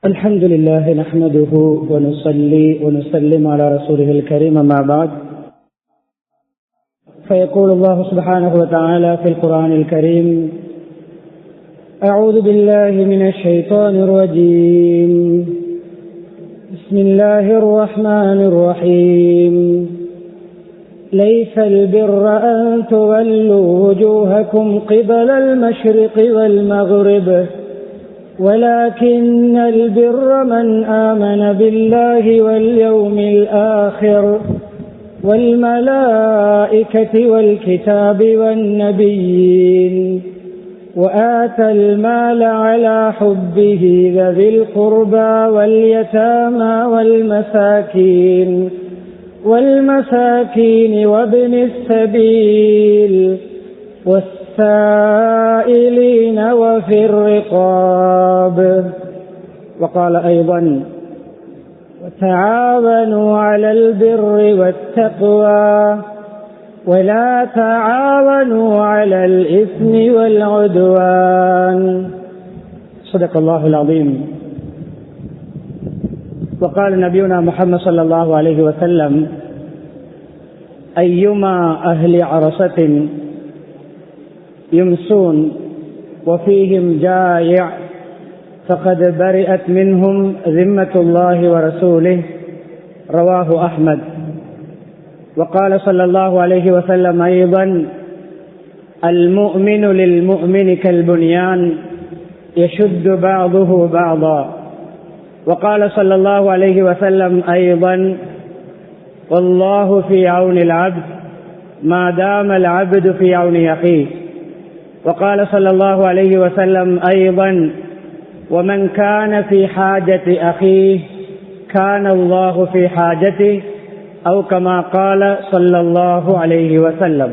الحمد لله نحمده ونصلي ونسلم على رسوله الكريم ما بعد فيقول الله سبحانه وتعالى في القرآن الكريم أعوذ بالله من الشيطان الرجيم بسم الله الرحمن الرحيم ليس البر أن تولوا وجوهكم قبل المشرق والمغرب ولكن البر من آمن بالله واليوم الآخر والملائكة والكتاب والنبيين وآتى المال على حبه ذوي القربى واليتامى والمساكين وابن السبيل والسائلين وفي الرقاب. وقال أيضا وتعاونوا على البر والتقوى ولا تعاونوا على الإثم والعدوان. صدق الله العظيم. وقال نبينا محمد صلى الله عليه وسلم أيما أهل عرصة يمسون وفيهم جائع فقد برئت منهم ذمة الله ورسوله. رواه أحمد. وقال صلى الله عليه وسلم أيضا المؤمن للمؤمن كالبنيان يشد بعضه بعضا. وقال صلى الله عليه وسلم أيضا والله في عون العبد ما دام العبد في عون أخيه. وقال صلى الله عليه وسلم أيضا ومن كان في حاجة أخيه كان الله في حاجته أو كما قال صلى الله عليه وسلم.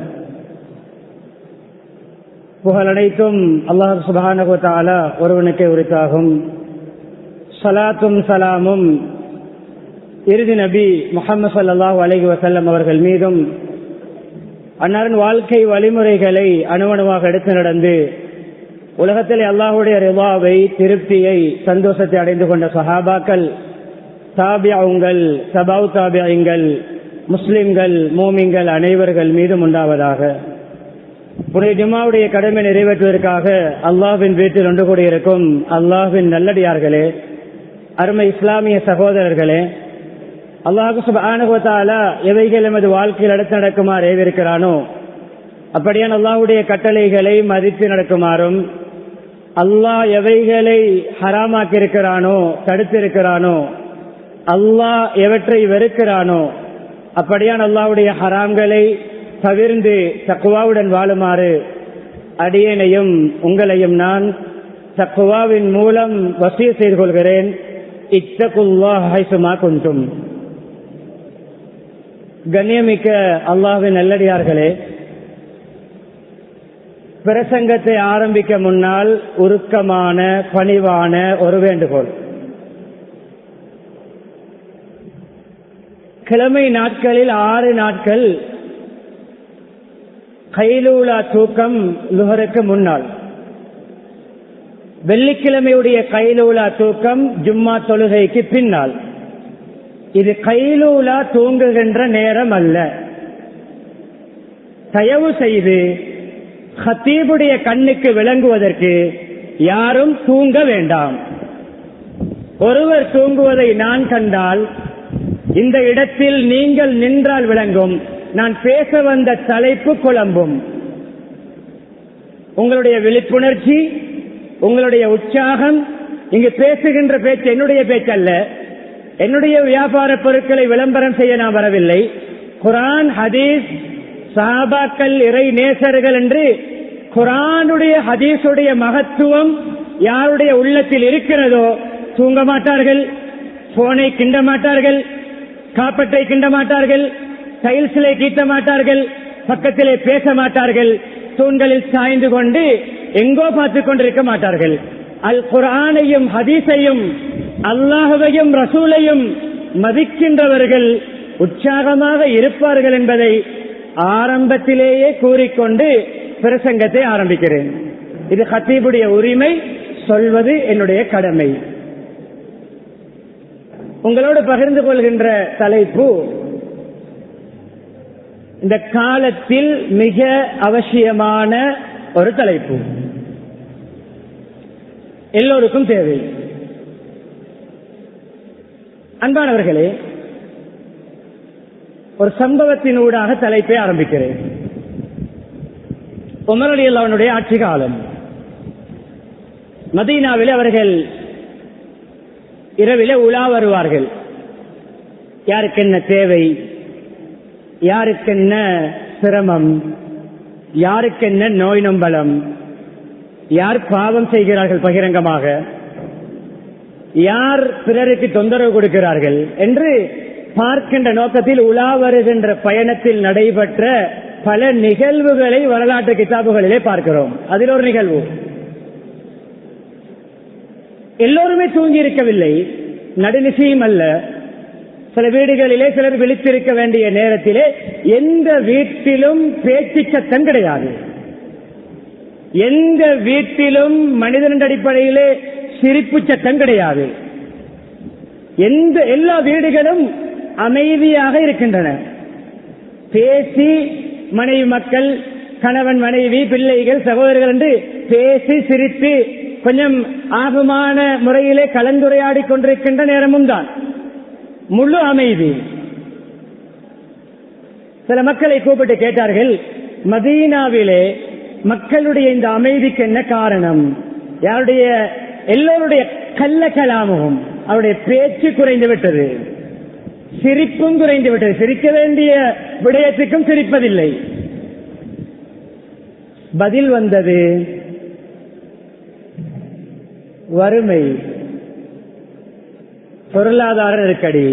புகழனைத்தும் அல்லாஹ் சுப்ஹானஹு வ தஆலா ஒருவனுக்கே உரித்தாகும். ஸலாத்தும் ஸலாமும் இறுதி நபி முஹம்மது ஸல்லல்லாஹு அலைஹி வஸல்லம் அவர்கள் மீதும் அன்னாரின் வாழ்க்கை வழிமுறைகளை அணுவணுவாக எடுத்து நடந்து உலகத்தில் அல்லாஹ்வுடைய ரிதாவை, திருப்தியை, சந்தோஷத்தை அடைந்து கொண்ட சஹாபாக்கள், தாபிஊங்கள், தபவு தாபிஈங்கள், முஸ்லிம்கள், மூமின்கள் அனைவர்கள் மீதும் உண்டாவதாக. புனித ஜும்ஆவுடைய கடமை நிறைவேற்றுவதற்காக அல்லாஹ்வின் வீட்டில் ஒன்று கூடியிருக்கும் அல்லாஹ்வின் நல்லடியார்களே, அருமை இஸ்லாமிய சகோதரர்களே, அல்லாஹ் சுப்ஹானஹு வ தஆலா எவைகள் எமது வாழ்க்கையில் எடுத்து நடக்குமாறு ஏவிருக்கிறானோ அப்படியான அல்லாஹ்வுடைய கட்டளைகளை மதித்து நடக்குமாறும், அல்லாஹ் எவைகளை ஹராமாக்கி இருக்கிறானோ, தடுத்திருக்கிறானோ, அல்லாஹ் எவற்றை வெறுக்கிறானோ அப்படியான அல்லாஹ்வுடைய ஹராம்களை தவிர்ந்து தக்வாவுடன் வாழுமாறு அடியேனையும் உங்களையும் நான் தக்வாவின் மூலம் வசிய செய்து கொள்கிறேன். இத்தகுல்லாஹ் ஹைசுமா குன்தும். கண்ணியமிக்க அல்லாஹ்வின் நல்லடியார்களே, பிரசங்கத்தை ஆரம்பிக்க முன்னால் உருக்கமான பணிவான ஒரு வேண்டுகோள். கிழமை நாட்களில் 6 நாட்கள் கைலூலா தூக்கம் லுஹருக்கு முன்னால், வெள்ளிக்கிழமையுடைய கைலூலா தூக்கம் ஜும்மா தொழுகைக்கு பின்னால். இது கைலூலா தூங்குகின்ற நேரம் அல்ல. தயவு செய்து ஹத்தீபுடைய கண்ணுக்கு விளங்குவதற்கு யாரும் தூங்க வேண்டாம். ஒருவர் தூங்குவதை நான் கண்டால் இந்த இடத்தில் நீங்கள் நின்றால் விளங்கும், நான் பேச வந்த தலைப்பு குழம்பும். உங்களுடைய விழிப்புணர்ச்சி, உங்களுடைய உற்சாகம், இங்கு பேசுகின்ற பேச்சு என்னுடைய பேச்சல்ல. என்னுடைய வியாபார பொருட்களை விளம்பரம் செய்ய நான் வரவில்லை. குர்ஆன், ஹதீஸ், சஹாபாக்கள், இறை நேசர்கள் என்று குர்ஆனுடைய ஹதீஸுடைய மகத்துவம் யாருடைய உள்ளத்தில் இருக்கிறதோ தூங்க மாட்டார்கள், போனை கிண்ட மாட்டார்கள், காப்பட்டை கிண்ட மாட்டார்கள், டைல்ஸிலே கீட்ட மாட்டார்கள், பக்கத்திலே பேச மாட்டார்கள், தூண்களில் சாய்ந்து கொண்டு எங்கோ பார்த்துக் கொண்டிருக்க மாட்டார்கள். அல் குர்ஆனையும் ஹதீஸையும் அல்லாஹ்வையும் ரசூலையும் மதிக்கின்றவர்கள் உற்சாகமாக இருப்பார்கள் என்பதை ஆரம்பத்திலேயே கூறிக்கொண்டு பிரசங்கத்தை ஆரம்பிக்கிறேன். இது ஹத்தீபுடைய உரிமை, சொல்வது என்னுடைய கடமை. உங்களோடு பகிர்ந்து கொள்கின்ற தலைப்பு இந்த காலத்தில் மிக அவசியமான ஒரு தலைப்பு, எல்லோருக்கும் தேவை. அன்பானவர்களே, ஒரு சம்பவத்தினூடாக தலைப்பை ஆரம்பிக்கிறேன். உமர் ரலியல்லாஹு அன்ஹுடைய ஆட்சி காலம். மதீனாவில் அவர்கள் இரவிலே உலா வருவார்கள். யாருக்கு என்ன தேவை, யாருக்கு என்ன சிரமம், யாருக்கு என்ன நோய் நம்பலம், யார் பாவம் செய்கிறார்கள் பகிரங்கமாக, யார் பிறருக்கு தொந்தரவு கொடுக்கிறார்கள் என்று பார்க்கின்ற நோக்கத்தில் உலா வருகின்ற பயணத்தில் நடைபெற்ற பல நிகழ்வுகளை வரலாற்று கிதாபுகளிலே பார்க்கிறோம். அதில் ஒரு நிகழ்வு, எல்லோருமே தூங்கி இருக்கவில்லை, நடுநிசையும் அல்ல. சில வீடுகளிலே சிலர் விழித்திருக்க வேண்டிய நேரத்திலே எந்த வீட்டிலும் பேச்சு சத்தம் கிடையாது. எந்த வீட்டிலும் மனிதனின் அடிப்படையிலே சிரிப்பு சத்தம் கிடையாது. எல்லா வீடுகளும் அமைதியாக இருக்கின்றன. பேசி மனைவி மக்கள், கணவன் மனைவி, பிள்ளைகள், சகோதரர்கள் என்று பேசி சிரித்து கொஞ்சம் ஆகமான முறையிலே கலந்துரையாடி கொண்டிருக்கின்ற நேரமும் தான். முழு அமைதி. சில மக்களை கூப்பிட்டு கேட்டார்கள், மதீனாவிலே மக்களுடைய இந்த அமைதிக்கு என்ன காரணம்? யாருடைய எல்லோருடைய கள்ள கலாமும், அவருடைய பேச்சு குறைந்து விட்டது, சிரிப்பும் குறைந்து விட்டது. சிரிக்க வேண்டிய விடயத்துக்கும் சிரிப்பதில்லை. பதில் வந்தது, வறுமை, பொருளாதார நெருக்கடி,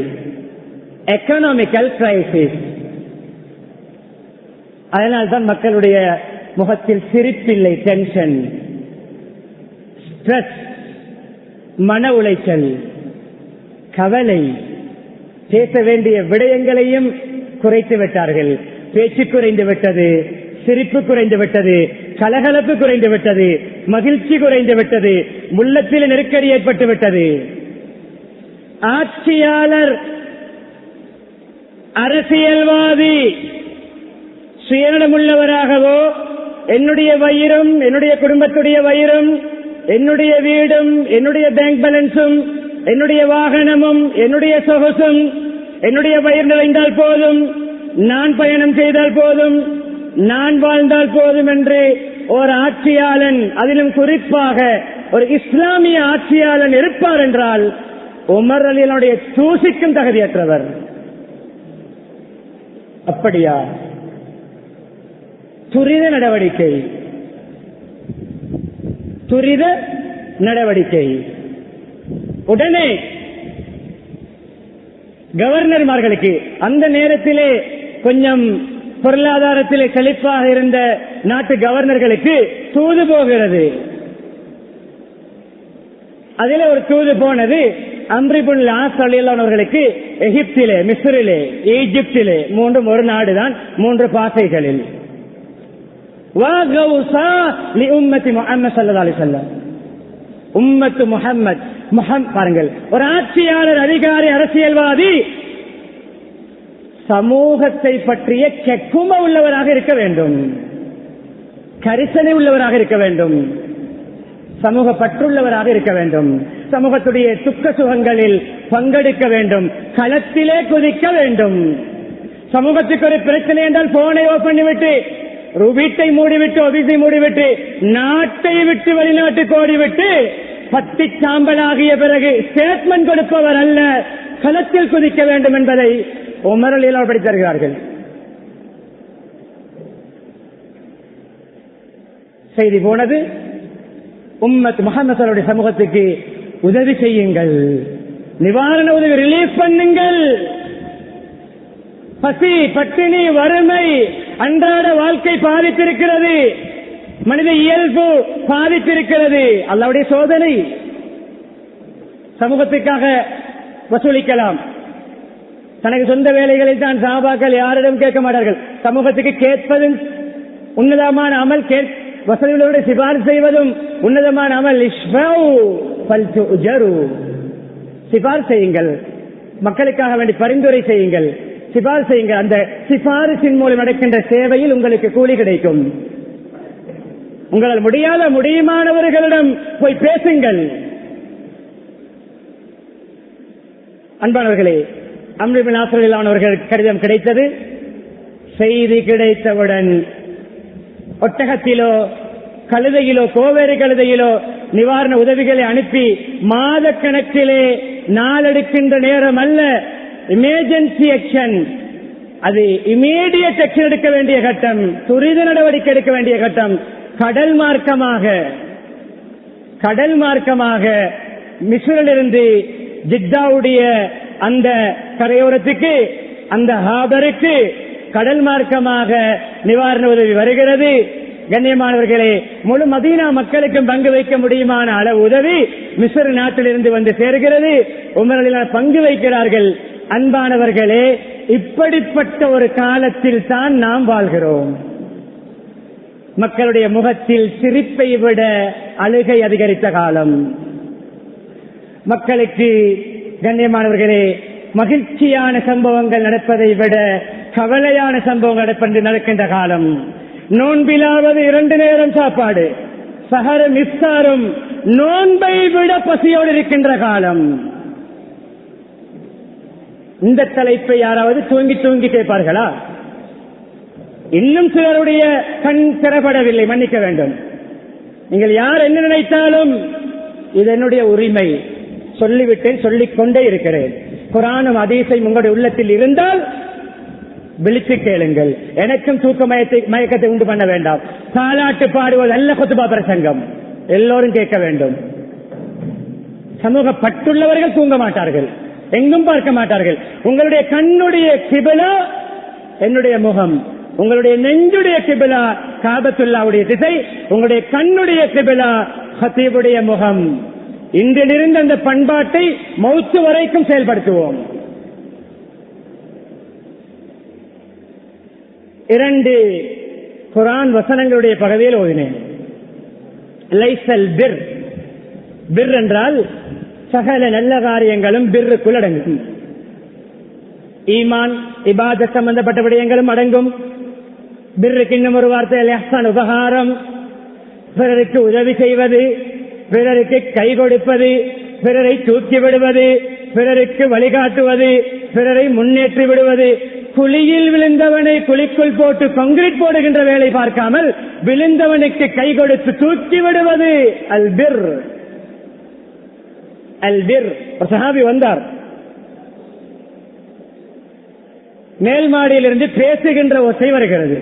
எக்கனாமிக்கல் கிரைசிஸ். அதனால்தான் மக்களுடைய முகத்தில் சிரிப்பில்லை. டென்ஷன், ஸ்ட்ரெஸ், மன உளைச்சல், கவலை. பேச வேண்டிய விடயங்களையும் குறைத்து விட்டார்கள். பேச்சு குறைந்து விட்டது, சிரிப்பு குறைந்து விட்டது, கலகலப்பு குறைந்து விட்டது, மகிழ்ச்சி குறைந்து விட்டது, உள்ளத்தில் நெருக்கடி ஏற்பட்டு விட்டது. ஆட்சியாளர், அரசியல்வாதி சுயநலமுள்ளவராகவோ, என்னுடைய வயிறும், என்னுடைய குடும்பத்துடைய வயிறும், என்னுடைய வீடும், என்னுடைய பேங்க் பேலன்ஸும், என்னுடைய வாகனமும், என்னுடைய சொகுசும், என்னுடைய வயிறு நிறைந்தால் போதும், நான் பயணம் செய்தால் போதும், நான் வாழ்ந்தால் போதும் என்று ஒரு ஆட்சியாளன், அதிலும் குறிப்பாக ஒரு இஸ்லாமிய ஆட்சியாளன் இருப்பார் என்றால் உமர் ரலியல்லாஹு தூசிக்கும் தகுதியற்றவர். அப்படியா? துரித நடவடிக்கை, துரித நடவடிக்கை. உடனே கவர்னர்மார்களுக்கு, அந்த நேரத்திலே கொஞ்சம் பொருளாதாரத்திலே செழிப்பாக இருந்த நாட்டு கவர்னர்களுக்கு தூது போகிறது. அதிலே ஒரு தூது போனது அம்ர் இப்னு ஆஸ் ரலியல்லாஹு அன்ஹு அவர்களுக்கு எகிப்திலே, மிஸ்ரிலே, ஈஜிப்திலே, மூன்றும் ஒரு நாடுதான், 3 பாசைகளில். பாருங்கள், ஒரு ஆட்சியாளர், அதிகாரி, அரசியல்வாதி சமூகத்தை பற்றிய கெக்கும உள்ளவராக இருக்க வேண்டும், கரிசனை உள்ளவராக இருக்க வேண்டும், சமூக பற்றுள்ளவராக இருக்க வேண்டும், சமூகத்துடைய துக்க சுகங்களில் பங்கெடுக்க வேண்டும், களத்திலே குதிக்க வேண்டும். சமூகத்துக்கு ஒரு பிரச்சனை என்றால் போனை ஓபன் பண்ணிவிட்டு, வீட்டை மூடிவிட்டு, ஆபீஸை மூடிவிட்டு, நாட்டை விட்டு வெளிநாட்டுக்கு ஓடிவிட்டு பத்தி சாம்பல் ஆகிய பிறகு ஸ்டேட்மெண்ட் கொடுப்பவர் அல்ல, களத்தில் குதிக்க வேண்டும் என்பதை உமர் ரலியல்லாஹு அன்ஹு படித்து தருகிறார்கள். செய்தி போனது, உம்மத் முஹம்மது சமூகத்துக்கு உதவி செய்யுங்கள், நிவாரண உதவி, ரிலீஃப் பண்ணுங்கள். பசி, பட்டினி, வறுமை, அன்றாட வாழ்க்கை பாதித்திருக்கிறது, மனித இயல்பு பாதித்திருக்கிறது. அல்லாஹ்வுடைய சோதனை. சமூகத்துக்காக வசூலிக்கலாம். தனக்கு சொந்த வேலைகளில் தான் சஹாபாக்கள் யாரிடம் கேட்க மாட்டார்கள். சமூகத்துக்கு கேட்பதும் உன்னதமான அமல், வசதிகளோடு சிபாரிசு செய்வதும் உன்னதமான அமல். சிபாரிசு செய்யுங்கள், மக்களுக்காக வேண்டி பரிந்துரை செய்யுங்கள், சிபாரிசு செய்யுங்கள். அந்த சிபாரிசின் மூலம் நடக்கின்ற சேவையில் உங்களுக்கு கூலி கிடைக்கும். உங்களால் முடியாத முடியுமானவர்களிடம் போய் பேசுங்கள். அன்பானவர்களே, அம்ர் இப்னு ஆஸ் ரலியல்லாஹு அன்ஹு அவர்கள் கடிதம் கிடைத்தது. செய்தி கிடைத்தவுடன் ஒட்டகத்திலோ கழுதையிலோ கோவேறு கழுதையிலோ நிவாரண உதவிகளை அனுப்பி மாத கணக்கிலே நாளெடுக்கின்ற நேரம் அல்ல, எமர்ஜென்சி ஆக்ஷன், அது இமீடியட் ஆக்ஷன் எடுக்க வேண்டிய கட்டம், துரித நடவடிக்கை எடுக்க வேண்டிய கட்டம். கடல் மார்க்கமாக மிஸ்ரிலிருந்து ஜித்தாவுடைய அந்த கரையோரத்துக்கு, அந்த ஹாபருக்கு கடல் மார்க்கமாக நிவாரண உதவி வருகிறது. கண்ணியமானவர்களே, முழு மதீனா மக்களுக்கும் பங்கு வைக்க முடியுமான அளவு உதவி மிஸ்ர் நாட்டிலிருந்து வந்து சேர்கிறது. உமர் ரலியல்லாஹு பங்கு வைக்கிறார்கள். அன்பானவர்களே, இப்படிப்பட்ட ஒரு காலத்தில் தான் நாம் வாழ்கிறோம். மக்களுடைய முகத்தில் சிரிப்பை விட அழுகை அதிகரித்த காலம். மக்களுக்கு கண்ணியமானவர்களே, மகிழ்ச்சியான சம்பவங்கள் நடப்பதை விட கவலையான சம்பவங்கள் நடக்கின்ற காலம். நோன்பிலாவது 2 நேரம் சாப்பாடு, சஹரும் இஃப்தாரும் நோன்பை விட பசியோடு இருக்கின்ற காலம். இந்த தலைப்பை யாராவது தூங்கி தூங்கி கேட்பார்களா? இன்னும் சிலருடைய கண் திறப்படவில்லை, மன்னிக்க வேண்டும். நீங்கள் யார் என்ன நினைத்தாலும் இது என்னுடைய உரிமை, சொல்லிவிட்டேன், சொல்லிக் கொண்டே இருக்கிறேன். குர்ஆனும் ஹதீஸும் உங்களுடைய உள்ளத்தில் இருந்தால் விழித்து கேளுங்கள். எனக்கும் தூக்க மயக்கத்தை உண்டு பண்ண வேண்டாம். தாலாட்டு பாடுவது அல்ல குத்பா பிரசங்கம், எல்லோரும் கேட்க வேண்டும். சமூக பட்டுள்ளவர்கள் தூங்க மாட்டார்கள், எங்கும் பார்க்க மாட்டார்கள். உங்களுடைய கண்ணுடைய கிபிலா என்னுடைய முகம், உங்களுடைய நெஞ்சுடைய கிபிலா காபத்துல்லாவுடைய திசை, உங்களுடைய கண்ணுடைய கிபிலா ஹத்தீபுடைய முகம். இன்றிலிருந்து அந்த பண்பாட்டை மௌத்து வரைக்கும் செயல்படுத்துவோம். 2 குர்ஆன் வசனங்களுடைய பகுதியில் ஓதினேன். லைசல் பிர், பிர் என்றால் சகல நல்ல காரியங்களும் பிர்ருக்குள் அடங்கும். ஈமான் இபாதத் சம்பந்தப்பட்ட விடயங்களும் அடங்கும். பிர்ருக்கு இன்னும் ஒரு வார்த்தை இஹ்சான், உபகாரம், பிறருக்கு உதவி செய்வது, பிறருக்கு கை கொடுப்பது, பிறரை தூக்கி விடுவது, பிறருக்கு வழிகாட்டுவது, பிறரை முன்னேற்றி விடுவது. குழியில் விழுந்தவனை குழிக்குள் போட்டு கான்கிரீட் போடுகின்ற வேலை பார்க்காமல் விழுந்தவனுக்கு கை கொடுத்து தூக்கி விடுவது அல் பிர். அல் பிர். ஒரு சஹாபி வந்தார், மேல் மாடியிலிருந்து பேசுகின்ற ஓசை வருகிறது.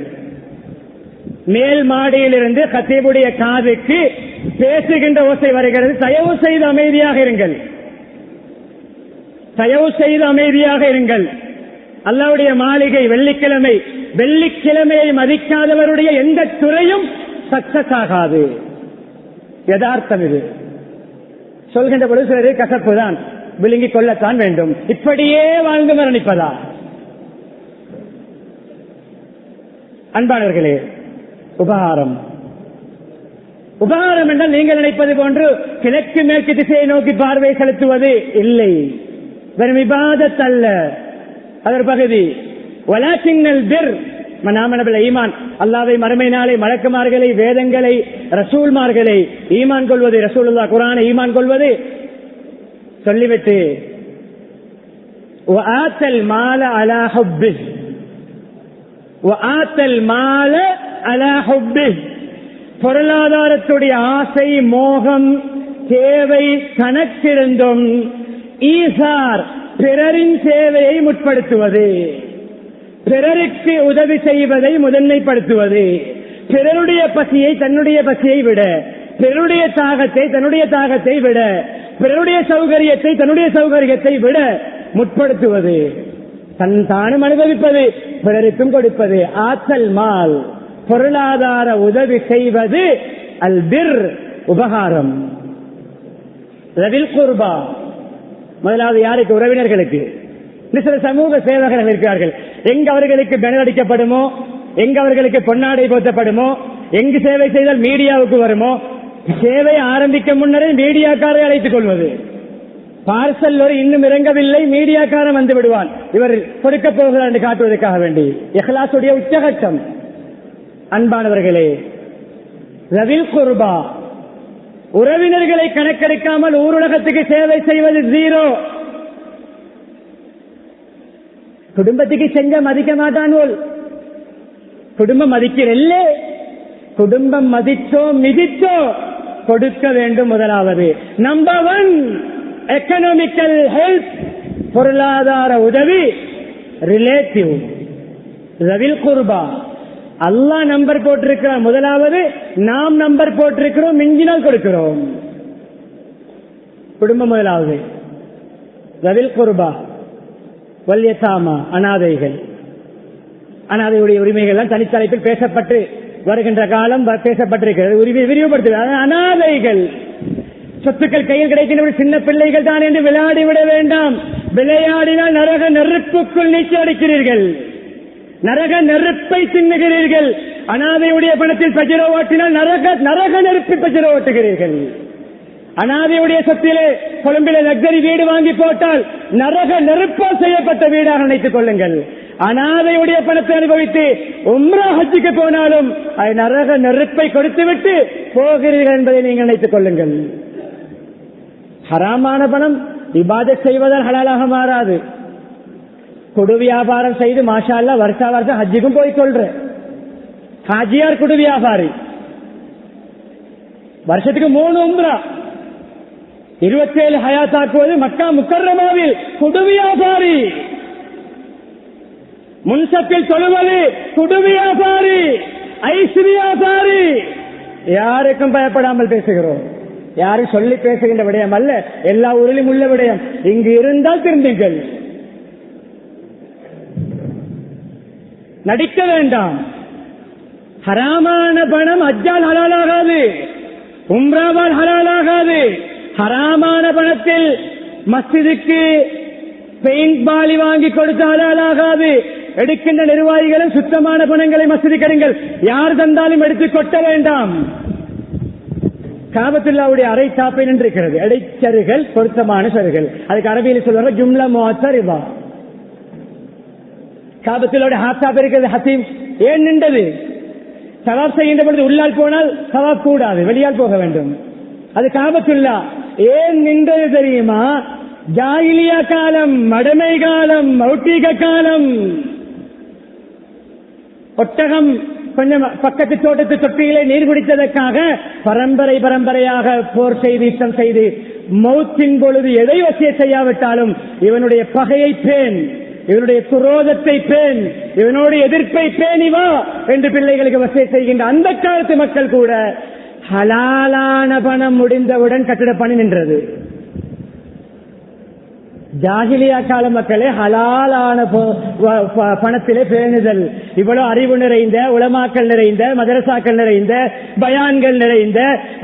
மேல் மாடியிலிருந்து கத்தீபுடைய காதுக்கு பேசுகின்ற ஓசை வருகிறது. தயவு செய்து அமைதியாக இருங்கள், தயவு செய்து அமைதியாக இருங்கள். அல்லாஹ்வுடைய மாளிகை வெள்ளிக்கிழமை, வெள்ளிக்கிழமையை மதிக்காதவருடைய எந்த துறையும் சக்சஸ் ஆகாது. யதார்த்தம் இது. சொல்கின்ற பொழுது சிலரு கசப்பு தான், விழுங்கிக் கொள்ளத்தான் வேண்டும். இப்படியே வாழ்ந்து மரணிப்பதா? அன்பானவர்களே, உபகாரம், உபகாரம் என்றால் நீங்கள் நினைப்பது போன்று கிழக்கு மேற்கு திசையை நோக்கி பார்வை செலுத்துவது இல்லை, வெறும் இபாதத் அல்ல, அதர் பகுதி. வலாக்கின்னல் பிர் மன் ஆமன பில் ஈமான், அல்லாஹ்வை, மறுமை நாளை, மலக்குமார்களை, வேதங்களை, ரசூல்மார்களை ஈமான் கொள்வது, ரசூலுல்லாஹ் குர்ஆனை ஈமான் கொள்வது. சொல்லிவிட்டு வஆத்தல் மால அலா ஹுப்பிஹ், வஆத்தல் மால அலா ஹுப்பிஹ், பொருளாதாரத்துடைய ஆசை, மோகம், தேவை கணக்கிருந்தும் ஈசார், பிறரின் சேவையை முற்படுத்துவது, பிறருக்கு உதவி செய்வதை முதன்மைப்படுத்துவது, பிறருடைய பசியை தன்னுடைய பசியை விட, பிறருடைய தாகத்தை தன்னுடைய தாகத்தை விட, பிறருடைய சௌகரியத்தை தன்னுடைய சௌகரியத்தை விட முற்படுத்துவது, தானும் அனுபவிப்பது, பிறருக்கும் கொடுப்பது. ஆத்தல் மால், பொருளாதார உதவி செய்வது. அல் பிர், உபகாரம். ரவில் குர்பா, முதலாவது யாருக்கு? உறவினர்களுக்கு. சில சமூக சேவகர்கள் இருக்கிறார்கள். எங்க அவர்களுக்கு பெணல் அடிக்கப்படுமோ, எங்க அவர்களுக்கு பொன்னாடை போத்தப்படுமோ, எங்கு சேவை செய்தால் மீடியாவுக்கு வருமோ, சேவை ஆரம்பிக்க முன்னரே மீடியாக்காரை அழைத்துக் கொள்வது. பார்சல் ஒரு இன்னும் இறங்கவில்லை, மீடியாக்காரன் வந்து விடுவான், இவர் கொடுக்க போகிறார் என்று காட்டுவதற்காக வேண்டி. இஹ்லாசுடைய உச்சகட்டம். அன்பானவர்களே, ரவில் குர்பா, உறவினர்களை கணக்கெடுக்காமல் ஊருலகத்துக்கு சேவை செய்வது ஜீரோ. குடும்பத்துக்கு செஞ்ச மதிக்க மாட்டான். குடும்பம் மதிக்கிறல்ல, குடும்பம் மதிச்சோ மிதிச்சோ கொடுக்க வேண்டும். முதலாவது நம்பர் 1 எக்கனாமிக்கல் ஹெல்ப், பொருளாதார உதவி. ரிலேட்டிவ் ரவில் குர்பா அல்லாஹ் நம்பர் போட்டிருக்கிறார். முதலாவது நாம் நம்பர் போட்டிருக்கிறோம், மிஞ்சினால் கொடுக்கிறோம். குடும்பம் முதலாவது. ரவில் குர்பா வல் யதாமா, அனாதைகள். அனாதையுடைய உரிமைகள் தனித்தலைப்பில் பேசப்பட்டு வருகின்ற காலம் பேசப்பட்டிருக்கிறது. உரிமை விரிவுபடுத்துகிறது. அனாதைகள் சொத்துக்கள் கையில் கிடைக்கின்ற சின்ன பிள்ளைகள் தான் என்று விளையாடி விட வேண்டாம். விளையாடினால் நரக நெருப்புக்குள் நீச்சல் அடிக்கிறீர்கள், நரக நெருப்பை தின்னுகிறீர்கள். அனாதையுடைய பணத்தில் பஜிரோ ஓட்டினால் நரக நெருப்பை பஜிரோ ஓட்டுகிறீர்கள். அனாதையுடைய சொத்திலே கொழும்பிலே லக்ஸரி வீடு வாங்கி போட்டால் நரக நெருப்பால் செய்யப்பட்ட வீடாக நினைத்துக் கொள்ளுங்கள். அனாதையுடைய பணத்தை அனுபவித்து உம்ரா ஹஜ்ஜுக்கு போனாலும் நரக நெருப்பை கொடுத்துவிட்டு போகிறீர்கள் என்பதை நீங்கள் நினைத்துக் கொள்ளுங்கள். ஹராமான பணம் இபாதத் செய்வதால் ஹலாலாக மாறாது. குடு வியாபாரம் செய்து மாஷா அல்லாஹ் வருஷா வருஷம் ஹஜ்ஜுக்கும் போய் கொள்ற ஹாஜியார் குடு வியாபாரி, வருஷத்துக்கு 3 உம்ரா, 27 ஹயாத்தாக்குவது மக்கா முக்கர்ரமாவில் குடு வியாபாரி, முன்சப்பில் சொல்லுவது குடு வியாபாரி, ஐஸ் வியாபாரி. யாருக்கும் பயப்படாமல் பேசுகிறோம். யாரும் சொல்லி பேசுகின்ற விடயம் அல்ல, எல்லா ஊரிலும் உள்ள விடயம். இங்கு இருந்தால் திருந்துங்கள், நடிக்க வேண்டாம். ஹராமான பணம் ஹஜ்ஜால் ஹலாலாகாது, உம்ராவால் ஹலாலாகாது. ஹராமான பணத்தில் மஸ்ஜிதுக்கு பெயிண்ட் பாலி வாங்கி கொடுத்து ஹலாலாகாது. எடுக்கின்ற நிர்வாகிகளும் சுத்தமான பணங்களை மஸ்ஜிதுக்கு எடுங்கள். யார் தந்தாலும் எடுத்து கொட்ட வேண்டாம். காபத்துல்லாவுடைய அரை தாப்பை நின்றிருக்கிறது, இடைச்சருகள், பொருத்தமான சருகள். அதுக்கு அரபியில் சொல்வாங்க ஜும்லா முஅத்தரிபா. காபத்துல்லாவுடைய ஹாத்தாப் இருக்கிறது, ஹசீம். ஏன் நின்றது? சவாப் செய்கின்ற பொழுது உள்ளால் போனால் சவாப் கூடாது, வெளியால் போக வேண்டும். அது காபத்துல்லா. ஏன் நின்றது தெரியுமா? ஜாகிலியா காலம், மடமை காலம், மௌட்டிக காலம். ஒட்டகம் கொஞ்சம் பக்கத்து தோட்டத்து தொட்டியிலே நீர் குடித்ததற்காக பரம்பரையாக போர் செய்து யுத்தம் செய்து மௌத்தின் பொழுது எதை வசிய செய்யாவிட்டாலும் இவனுடைய பகையை பேன், இவனுடைய குரோதத்தை பேன், இவனுடைய எதிர்ப்பை பேணிவா என்று பிள்ளைகளுக்கு வசிய செய்கின்ற அந்த காலத்து மக்கள் கூட ஹலாலான பணம் முடிந்தவுடன் கட்டிட பணி நின்றது. ஜாகிலியா கால மக்களே ஹலாலான பணத்திலே பேணுதல். இவ்வளவு அறிவு நிறைந்த, உலமாக்கள் நிறைந்த, மதரசாக்கள் நிறைந்த, பயான்கள் நிறைந்த,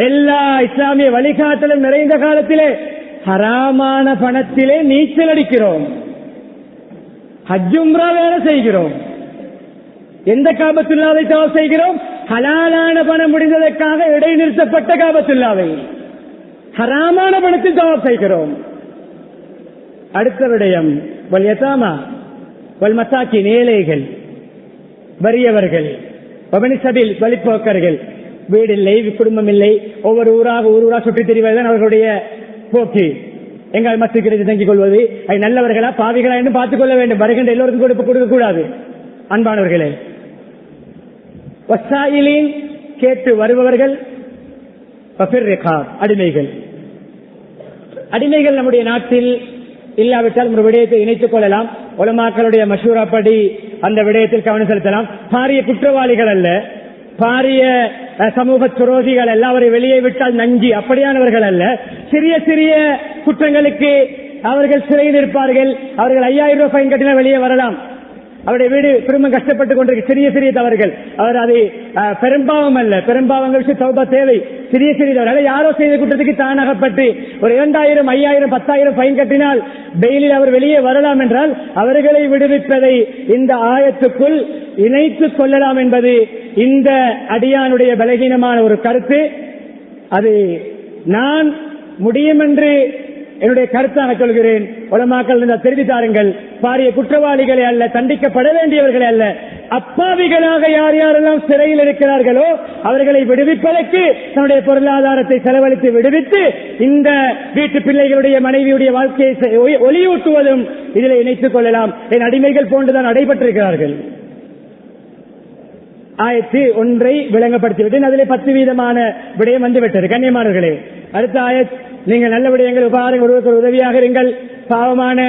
எல்லா இஸ்லாமிய வழிகாட்டலும் நிறைந்த காலத்திலே ஹராமான பணத்திலே நீச்சல் அடிக்கிறோம், ஹஜ் உம்ரா வேற செய்கிறோம். எந்த காபத்துல்லாவை தவாப் செய்கிறோம்? ஹலாலான பணம் முடிந்ததற்காக இடைநிறுத்தப்பட்ட காபத்துல்லாவை ஹராமான பணத்தில் தவாப் செய்கிறோம். அடுத்த விடயம் வல் யதாமா வல் மசாக்கின், ஏழைகள், வறியவர்கள், வபனி சபில், வழிப்போக்கர்கள். வீடு இல்லை, குடும்பம் இல்லை, ஒவ்வொரு ஊரா சுற்றித் திரிவதுதான் அவர்களுடைய போக்கு. எங்கள் மத்திய தங்கிக் கொள்வது, அது நல்லவர்களா பாவிகளா என்று பார்த்துக் கொள்ள வேண்டும். வருகின்ற எல்லோருக்கும் கொடுக்க கூடாது. அன்பானவர்களே, வசாயிலின், கேட்டு வருபவர்கள், அடிமைகள். அடிமைகள் நம்முடைய நாட்டில் இல்லாவிட்டால் ஒரு விடயத்தை இணைத்துக் கொள்ளலாம். உலமாக்களுடைய மஷூராப்படி அந்த விடயத்தில் கவனம் செலுத்தலாம். பாரிய குற்றவாளிகள் அல்ல, பாரிய சமூக துரோகிகள் அல்ல, அவரை வெளியே விட்டால் நஞ்சி, அப்படியானவர்கள் அல்ல. சிறிய சிறிய குற்றங்களுக்கு அவர்கள் சிறையில் இருப்பார்கள். அவர்கள் 5000 ரூபாய் ஃபைன் கட்டினால் வெளியே வரலாம். அவருடைய வீடு குடும்பம் கஷ்டப்பட்டுக் கொண்டிருக்க சிறிய சிறிய தவறுகள், அவர் அது பெரும்பாவம் அல்ல, பெரும்பாவங்களுக்கு தௌபா தேவை. சிறிய சிறிய தவறுகள் யாரோ செய்த குற்றத்துக்கு தானாகப்பட்டு ஒரு 2000, 5000, 10,000 ஃபைன் கட்டினால் பெயிலில் அவர் வெளியே வரலாம் என்றால் அவர்களை விடுவிப்பதை இந்த ஆயத்துக்குள் இணைத்துக் கொள்ளலாம் என்பது இந்த அடியானுடைய பலகீனமான ஒரு கருத்து. அது நான் முடியும் என்று என்னுடைய கருத்தாக சொல்கிறேன். உலமாக்கள் தெரிவித்தாருங்கள், பாரிய குற்றவாளிகளை அல்ல, தண்டிக்கப்பட வேண்டியவர்களை அல்ல, அப்பாவிகளாக யார் யாரெல்லாம் சிறையில் இருக்கிறார்களோ அவர்களை விடுவிப்பதற்கு தன்னுடைய பொருளாதாரத்தை செலவழித்து விடுவித்து இந்த வீட்டு பிள்ளைகளுடைய மனைவியுடைய வாழ்க்கையை ஒளியூட்டுவதும் இதில் இணைத்துக் கொள்ளலாம். என் அடிமைகள் போன்றுதான் நடைபெற்றிருக்கிறார்கள். ஆயத்து ஒன்றை விளங்கப்படுத்திவிட்டு அதிலே 10 வீதமான விடயம் வந்துவிட்டது. கண்ணியமானவர்களே, அடுத்த ஆயத், நீங்கள் நல்ல விடயங்கள் உபகாரங்கள் ஒருவருக்கு உதவியாக இருங்கள், பாவமான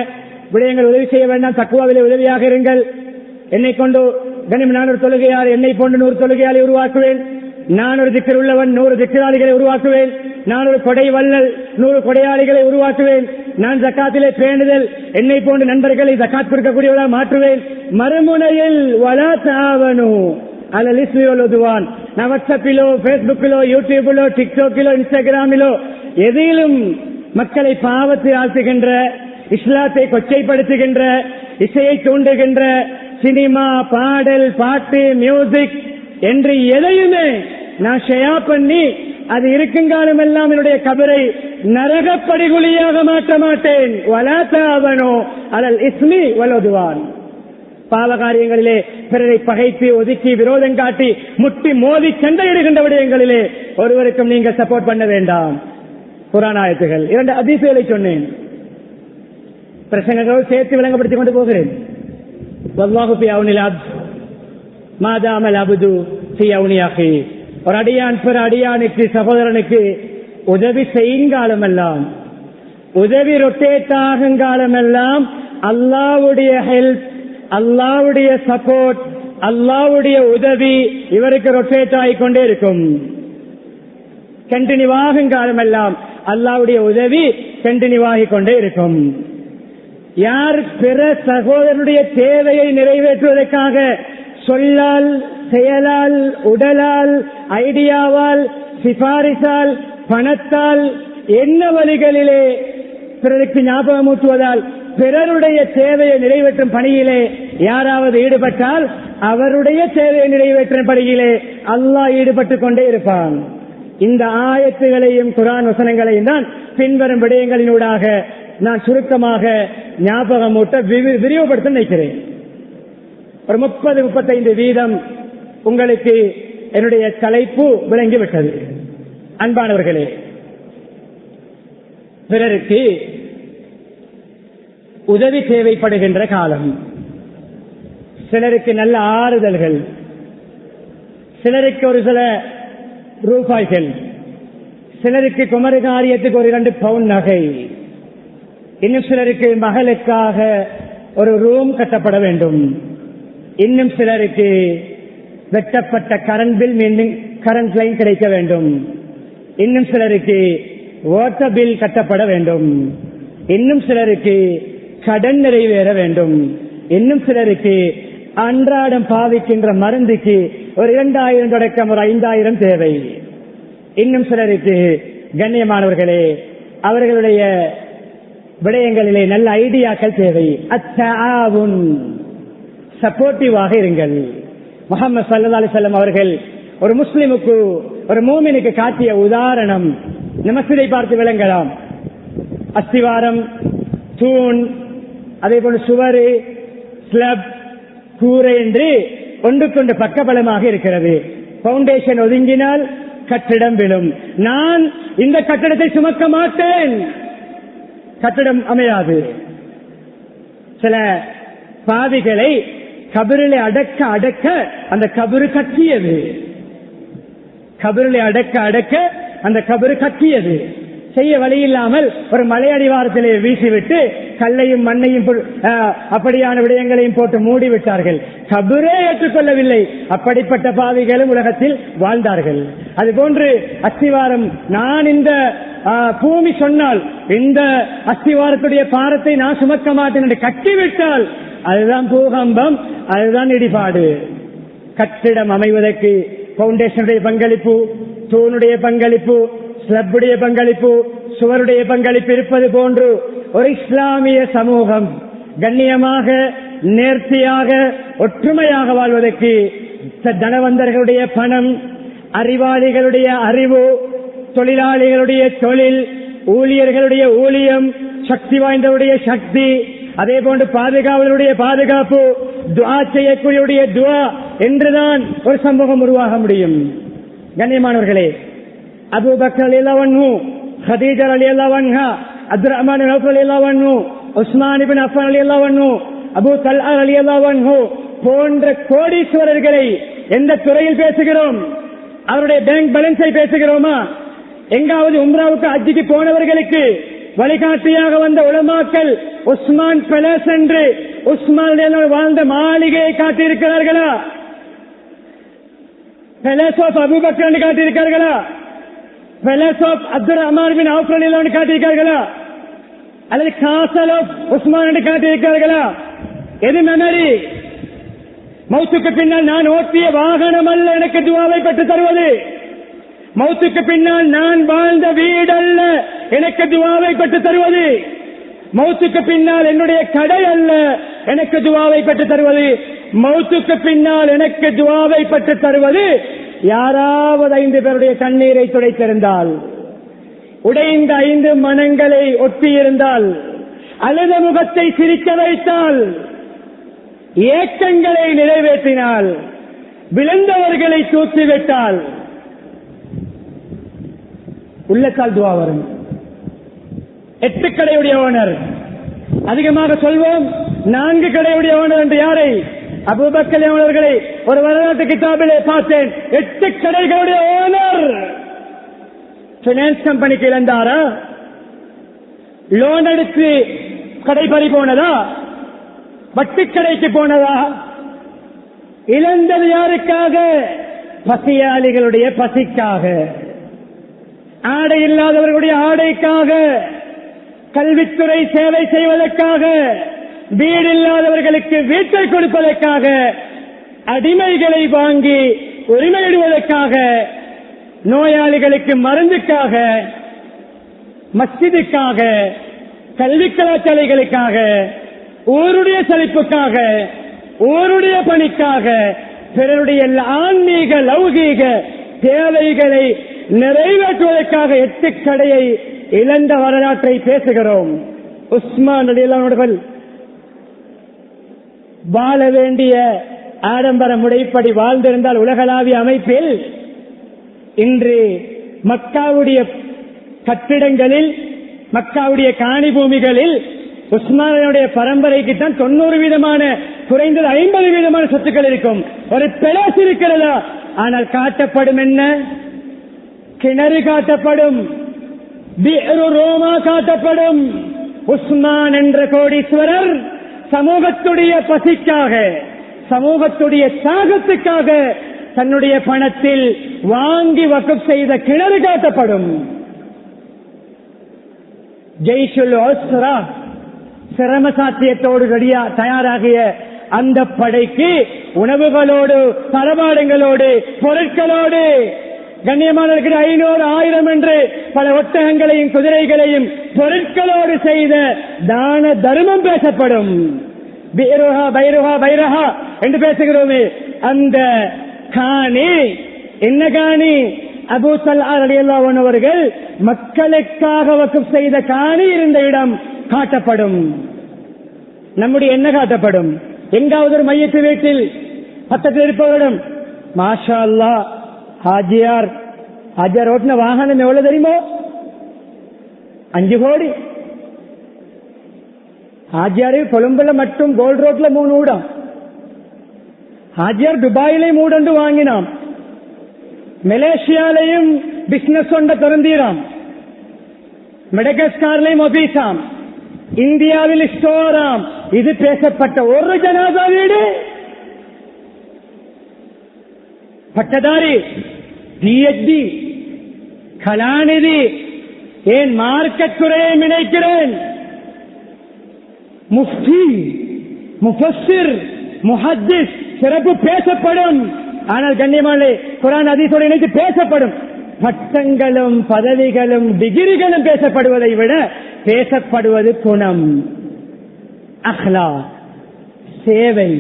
விடயங்கள் உதவி செய்ய வேண்டாம், தக்குவாவிலே உதவியாக இருங்கள். என்னை கொண்டு கண்ணியம், நான் ஒரு தொழுகையாளர், என்னை போன்று 100 தொழுகையாளை உருவாக்குவேன், நான் ஒரு திக்கர் உள்ளவன் 100 திக்கராளிகளை உருவாக்குவேன், நான் ஒரு கொடை வள்ளல் 100 கொடையாளிகளை உருவாக்குவேன், நான் ஜக்காத்திலே பேணுதல் என்னை போன்று நண்பர்களை ஜக்காத் கொடுக்கக்கூடியவர்களாக மாற்றுவேன். மறுமுனையில் வலா தாவனு அலல் இஸ்மி வல் உத்வான், நான் வாட்ஸ்அப்பிலோ பேஸ்புக்கிலோ யூடியூபிலோ டிக்டாக்கிலோ இன்ஸ்டாகிராமிலோ எதிலும் மக்களை பாவத்தை ஆழ்த்துகின்ற, இஸ்லாத்தை கொச்சைப்படுத்துகின்ற, இசையை தூண்டுகின்ற சினிமா, பாடல், பாட்டு, மியூசிக் என்று எதையுமே நான் ஷேயா பண்ணி அது இருக்குங்காலம் எல்லாம் என்னுடைய கபரை நரகப்படிகுழியாக மாற்ற மாட்டேன். வலா தாவனு அலல் இஸ்மி வல் உத்வான், பாவ காரியங்களிலே பிறரை பகைத்து ஒதுக்கி விரோதம் காட்டி முட்டி மோதி சண்டையிடுகின்ற விடயங்களிலே ஒருவருக்கும் நீங்கள் சப்போர்ட் பண்ண வேண்டாம். குர்ஆன் ஆயத்துகள் 2 ஹதீஸ்களை சொன்னேன், பிரசங்கங்களோடு சேர்த்து விளங்கப்படுத்திக் கொண்டு போகிறேன். வல்லாஹு ஃபீ அவ்னில் அப்த் மா தாமல் அப்து ஃபீ அவ்னி அஹி, ஒரு அடியான் பிற அடியானுக்கு சகோதரனுக்கு உதவி செய்யும் காலமெல்லாம், உதவி ரொட்டேட் ஆகும் காலமெல்லாம் அல்லாஹ்வுடைய ஹெல்ப், அல்லாஹ்வுடைய சப்போர்ட், அல்லாஹ்வுடைய உதவி இவருக்கு ரொட்டேட் ஆகிக்கொண்டே இருக்கும். கண்டினியூ ஆகும் காலமெல்லாம் அல்லாஹ்வுடைய உதவி கண்டினியூ ஆகிக் கொண்டே இருக்கும். யார் பிற சகோதரனுடைய தேவையை நிறைவேற்றுவதற்காக சொல்லால், செயலால், உடலால், ஐடியாவால், சிபாரிசால், பணத்தால், என்ன வழிகளிலே பிறருக்கு ஞாபகமூட்டுவதால் பிறருடைய தேவையை நிறைவேற்றும் பணியிலே யாராவது ஈடுபட்டால் அவருடைய தேவையை நிறைவேற்றும் பணியிலே அல்லாஹ் ஈடுபட்டுக் கொண்டே இருப்பான். இந்த ஆயத்துகளையும் குர்ஆன் வசனங்களையும் தான் பின்வரும் விடயங்களினூடாக நான் சுருக்கமாக ஞாபகமூட்ட விரிவுபடுத்த நினைக்கிறேன். ஒரு 30-35 வீதம் உங்களுக்கு என்னுடைய தலைப்பு விளங்கிவிட்டது. அன்பானவர்களே, பிறருக்கு உதவி தேவைப்படுகின்ற காலம், சிலருக்கு நல்ல ஆறுதல்கள், சிலருக்கு ஒரு சில ரூபாய்கள், சிலருக்கு குமர காரியத்துக்கு ஒரு 2 பவுன் நகை, இன்னும் சிலருக்கு மகளுக்காக ஒரு ரூம் கட்டப்பட வேண்டும், இன்னும் சிலருக்கு வெட்டப்பட்ட கரண்ட் பில் மீண்டும் கரண்ட் லைன் கிடைக்க வேண்டும், இன்னும் சிலருக்கு வாட்டர் பில் கட்டப்பட வேண்டும், இன்னும் சிலருக்கு கடன் நிறைவேற வேண்டும், இன்னும் சிலருக்கு அன்றாடம் பாவிக்கின்ற மருந்துக்கு ஒரு 2000 தொடக்கம் ஒரு 5000 தேவை, இன்னும் சிலருக்கு கண்ணியமானவர்களே அவர்களுடைய விடயங்களிலே நல்ல ஐடியாக்கள் தேவை. அத்தஆவுன், சப்போர்ட்டிவாக இருங்கள். முஹம்மது ஸல்லல்லாஹு அலைஹி வஸல்லம் அவர்கள் ஒரு முஸ்லிமுக்கு, ஒரு மூமினுக்கு காட்டிய உதாரணம் மஸ்ஜிதை பார்த்து விளங்கலாம். அஸ்திவாரம், தூண், அதே போல சுவரு, ஸ்லப், கூரை என்று ஒன்றுக்கொண்டு பக்கபலமாக இருக்கிறது. பவுண்டேஷன் ஒதுங்கினால் கட்டிடம் விழும். நான் இந்த கட்டிடத்தை சுமக்க மாட்டேன், கட்டிடம் அமையாது. சில பாவிகளை கபரிலே அடக்க அடக்க அந்த கபரு கட்டியது, கபரிலே அடக்க அடக்க அந்த கபரு கட்டியது. செய்ய வழி இல்லாமல் ஒரு மலை அடிவாரத்திலே வீசிவிட்டு கல்லையும் மண்ணையும் அப்படியான விடயங்களையும் போட்டு மூடிவிட்டார்கள். கபரே ஏற்றுக்கொள்ளவில்லை. அப்படிப்பட்ட பாவிகளும் உலகத்தில் வாழ்ந்தார்கள். அதுபோன்று அஸ்திவாரம், நான் இந்த பூமி சொன்னால் இந்த அஸ்திவாரத்துடைய பாரத்தை நான் சுமக்க மாட்டேன் என்று கட்டிவிட்டால் அதுதான் பூகம்பம், அதுதான் இடிபாடு. கட்டிடம் அமைவதற்கு பவுண்டேஷனுடைய பங்களிப்பு, தூணுடைய பங்களிப்பு, ஸ்லப்புடைய பங்களிப்பு, சுவருடைய பங்களிப்பு இருப்பது போன்று ஒரு இஸ்லாமிய சமூகம் கண்ணியமாக, நேர்த்தியாக, ஒற்றுமையாக வாழ்வதற்கு தனவந்தர்களுடைய பணம், அறிவாளிகளுடைய அறிவு, தொழிலாளிகளுடைய தொழில், ஊழியர்களுடைய ஊழியம், சக்தி வாய்ந்தவருடைய சக்தி, அதே போன்று பாதுகாவலுடைய பாதுகாப்பு, துஆ செய்யக்கூடிய துஆ என்றுதான் ஒரு சமூகம் உருவாக முடியும். கண்ணியமானவர்களே, அபூபக்கர் ரலியல்லாஹு அன்ஹு, கதீஜா ரலியல்லாஹு அன்ஹா, அப்துர் ரஹ்மான் பின் அவ்ஃப் ரலியல்லாஹு அன்ஹு, உஸ்மான் இப்னு அஃபான் ரலியல்லாஹு அன்ஹு, அபூ தல்ஹா ரலியல்லாஹு அன்ஹு போன்ற கோடீஸ்வரர்களை எந்த துறையில் பேசுகிறோம்? அவருடைய பேங்க் பேலன்ஸை பேசுகிறோமா? எங்காவது உம்ராவுக்கு ஹஜ்ஜுக்கு போனவர்களுக்கு வழிகாட்டியாக வந்த உலமாக்கள் உஸ்மான் பேலஸ் என்று உஸ்மான் வாழ்ந்த மாளிகையை காட்டியிருக்கிறார்களா? பேலஸ் ஆஃப் அபூபக்கர் என்று காட்டியிருக்கிறார்களா? Palace of Abdur Rahman bin Awf ரலியல்லாஹு அன்ஹு காட்டியிருக்கிறார்களா? அல்லது காசல் ஆஃப் உஸ்மான் என்று காட்டியிருக்கிறார்களா? எது மெமரி? மௌத்துக்கு பின்னால் நான் ஓட்டிய வாகனம் அல்ல எனக்கு துஆவை பெற்று தருவது. மௌத்துக்கு பின்னால் நான் வாழ்ந்த வீடு அல்ல எனக்கு துஆவை பெற்று தருவது. மௌத்துக்கு பின்னால் என்னுடைய கடை அல்ல எனக்கு துஆவை பெற்று தருவது. மௌத்துக்கு பின்னால் எனக்கு துஆவை பெற்று தருவது யாராவது 5 பேருடைய கண்ணீரை துடைத்திருந்தால், உடைந்த 5 மனங்களை ஒட்டியிருந்தால், அழுத முகத்தை சிரிக்க வைத்தால், ஏக்கங்களை நிறைவேற்றினால், விழுந்தவர்களை தூக்கிவிட்டால் உள்ளத்தால் துஆ வரும். 8 கடையுடைய ஓனர், அதிகமாக சொல்வோம் 4 கடையுடைய ஓனர் என்று யாரை? அபூபக்கர் அவர்களை ஒரு வரலாற்று கிதாபிலே பார்த்தேன். 8 கடைகளுடைய ஓனர். பைனான்ஸ் கம்பெனிக்கு இழந்தாரா? லோன் எடுத்து கடை பறி போனதா? வட்டி கடைக்கு போனதா? இழந்தது யாருக்காக? பசியாளிகளுடைய பசிக்காக, ஆடை இல்லாதவர்களுடைய ஆடைக்காக, கல்வித்துறை சேவை செய்வதற்காக, வீடு இல்லாதவர்களுக்கு வீட்டை கொடுப்பதற்காக, அடிமைகளை வாங்கி உரிமையிடுவதற்காக, நோயாளிகளுக்கு மருந்துக்காக, மஸ்ஜிதுக்காக, கல்வி கலாச்சாலைகளுக்காக, ஊருடைய செழிப்புக்காக, ஊருடைய பணிக்காக, பிறருடைய ஆன்மீக லௌகீக தேவைகளை நிறைவேற்றுவதற்காக 8 கடையை இழந்த வரலாற்றை பேசுகிறோம். உஸ்மான் ரலியல்லாஹு அன்ஹு வாழ வேண்டிய ஆடம்பர முறைப்படி வாழ்ந்திருந்தால் உலகளாவிய அமைப்பில் இன்று மக்காவுடைய கட்டிடங்களில், மக்காவுடைய காணி பூமிகளில் உஸ்மானுடைய பரம்பரைக்கு தான் 90% குறைந்தது 50% சொத்துக்கள் இருக்கும். ஒரு பெலாஸ் இருக்கிறதா? ஆனால் காட்டப்படும் என்ன? கிணறு காட்டப்படும், பிஅரு ரோமா காட்டப்படும். உஸ்மான் என்ற கோடீஸ்வரர் சமூகத்துடைய பசிக்காக, சமூகத்துடைய தியாகத்துக்காக தன்னுடைய பணத்தில் வாங்கி வக்ஃப் செய்த கிணறு காட்டப்படும். ஜெய்ஷுல் உஸ்ரா, சிரம சாத்தியத்தோடு தயாராகிய அந்த படைக்கு உணவுகளோடு, தளபாடங்களோடு, பொருட்களோடு, கண்ணியமானவர்களுக்கு 500, 1000 என்று பல ஒட்டகங்களையும் குதிரைகளையும் பொருட்களோடு செய்த தான தர்மம் பேசப்படும். பைருஹா பைருஹா பைரஹா என்று பேசுகிறோமே, அந்த காணி என்ன காணி? அபூ தல்ஹா ரலியல்லாஹு அன்ஹு அவர்கள் மக்களுக்காக வக்ஃப் செய்த காணி இருந்த இடம் காட்டப்படும். நம்முடைய என்ன காட்டப்படும்? எங்காவது ஒரு மையத்து வீட்டில் பக்கத்தில் இருப்பவரிடம், மாஷா அல்லாஹ் ஹாஜியார் ஓட்டின வாகனம் எவ்வளவு தெரியுமோ? 5 கோடி. ஹாஜியாரு கொழும்புல மட்டும் கோல்ட் ரோட்ல 3 ஊடம், ஹாஜியார் துபாயிலே 3 வாங்கினான், மலேசியாலையும் பிசினஸ் ஒன்றை திறந்தீராம், மெடகஸ்கார்லையும் ஆபீஸாம், இந்தியாவில் ஸ்டோராம். இது பேசப்பட்ட ஒரு ஜனாதா வீடு. பட்டதாரி, பிஎச்டி, கலாநிதி, ஏன் மார்க்கெட் துறையை நினைக்கிறேன், முஃப்தி, முஃபஸ்ஸிர், முஹத்திஸ் சிறப்பு பேசப்படும். ஆனால் கண்ணியமானே, குர்ஆன் ஹதீஸோடு இணைத்து பேசப்படும். பட்டங்களும் பதவிகளும் டிகிரிகளும் பேசப்படுவதை விட பேசப்படுவது குணம், அஹ்லாக், சேவை.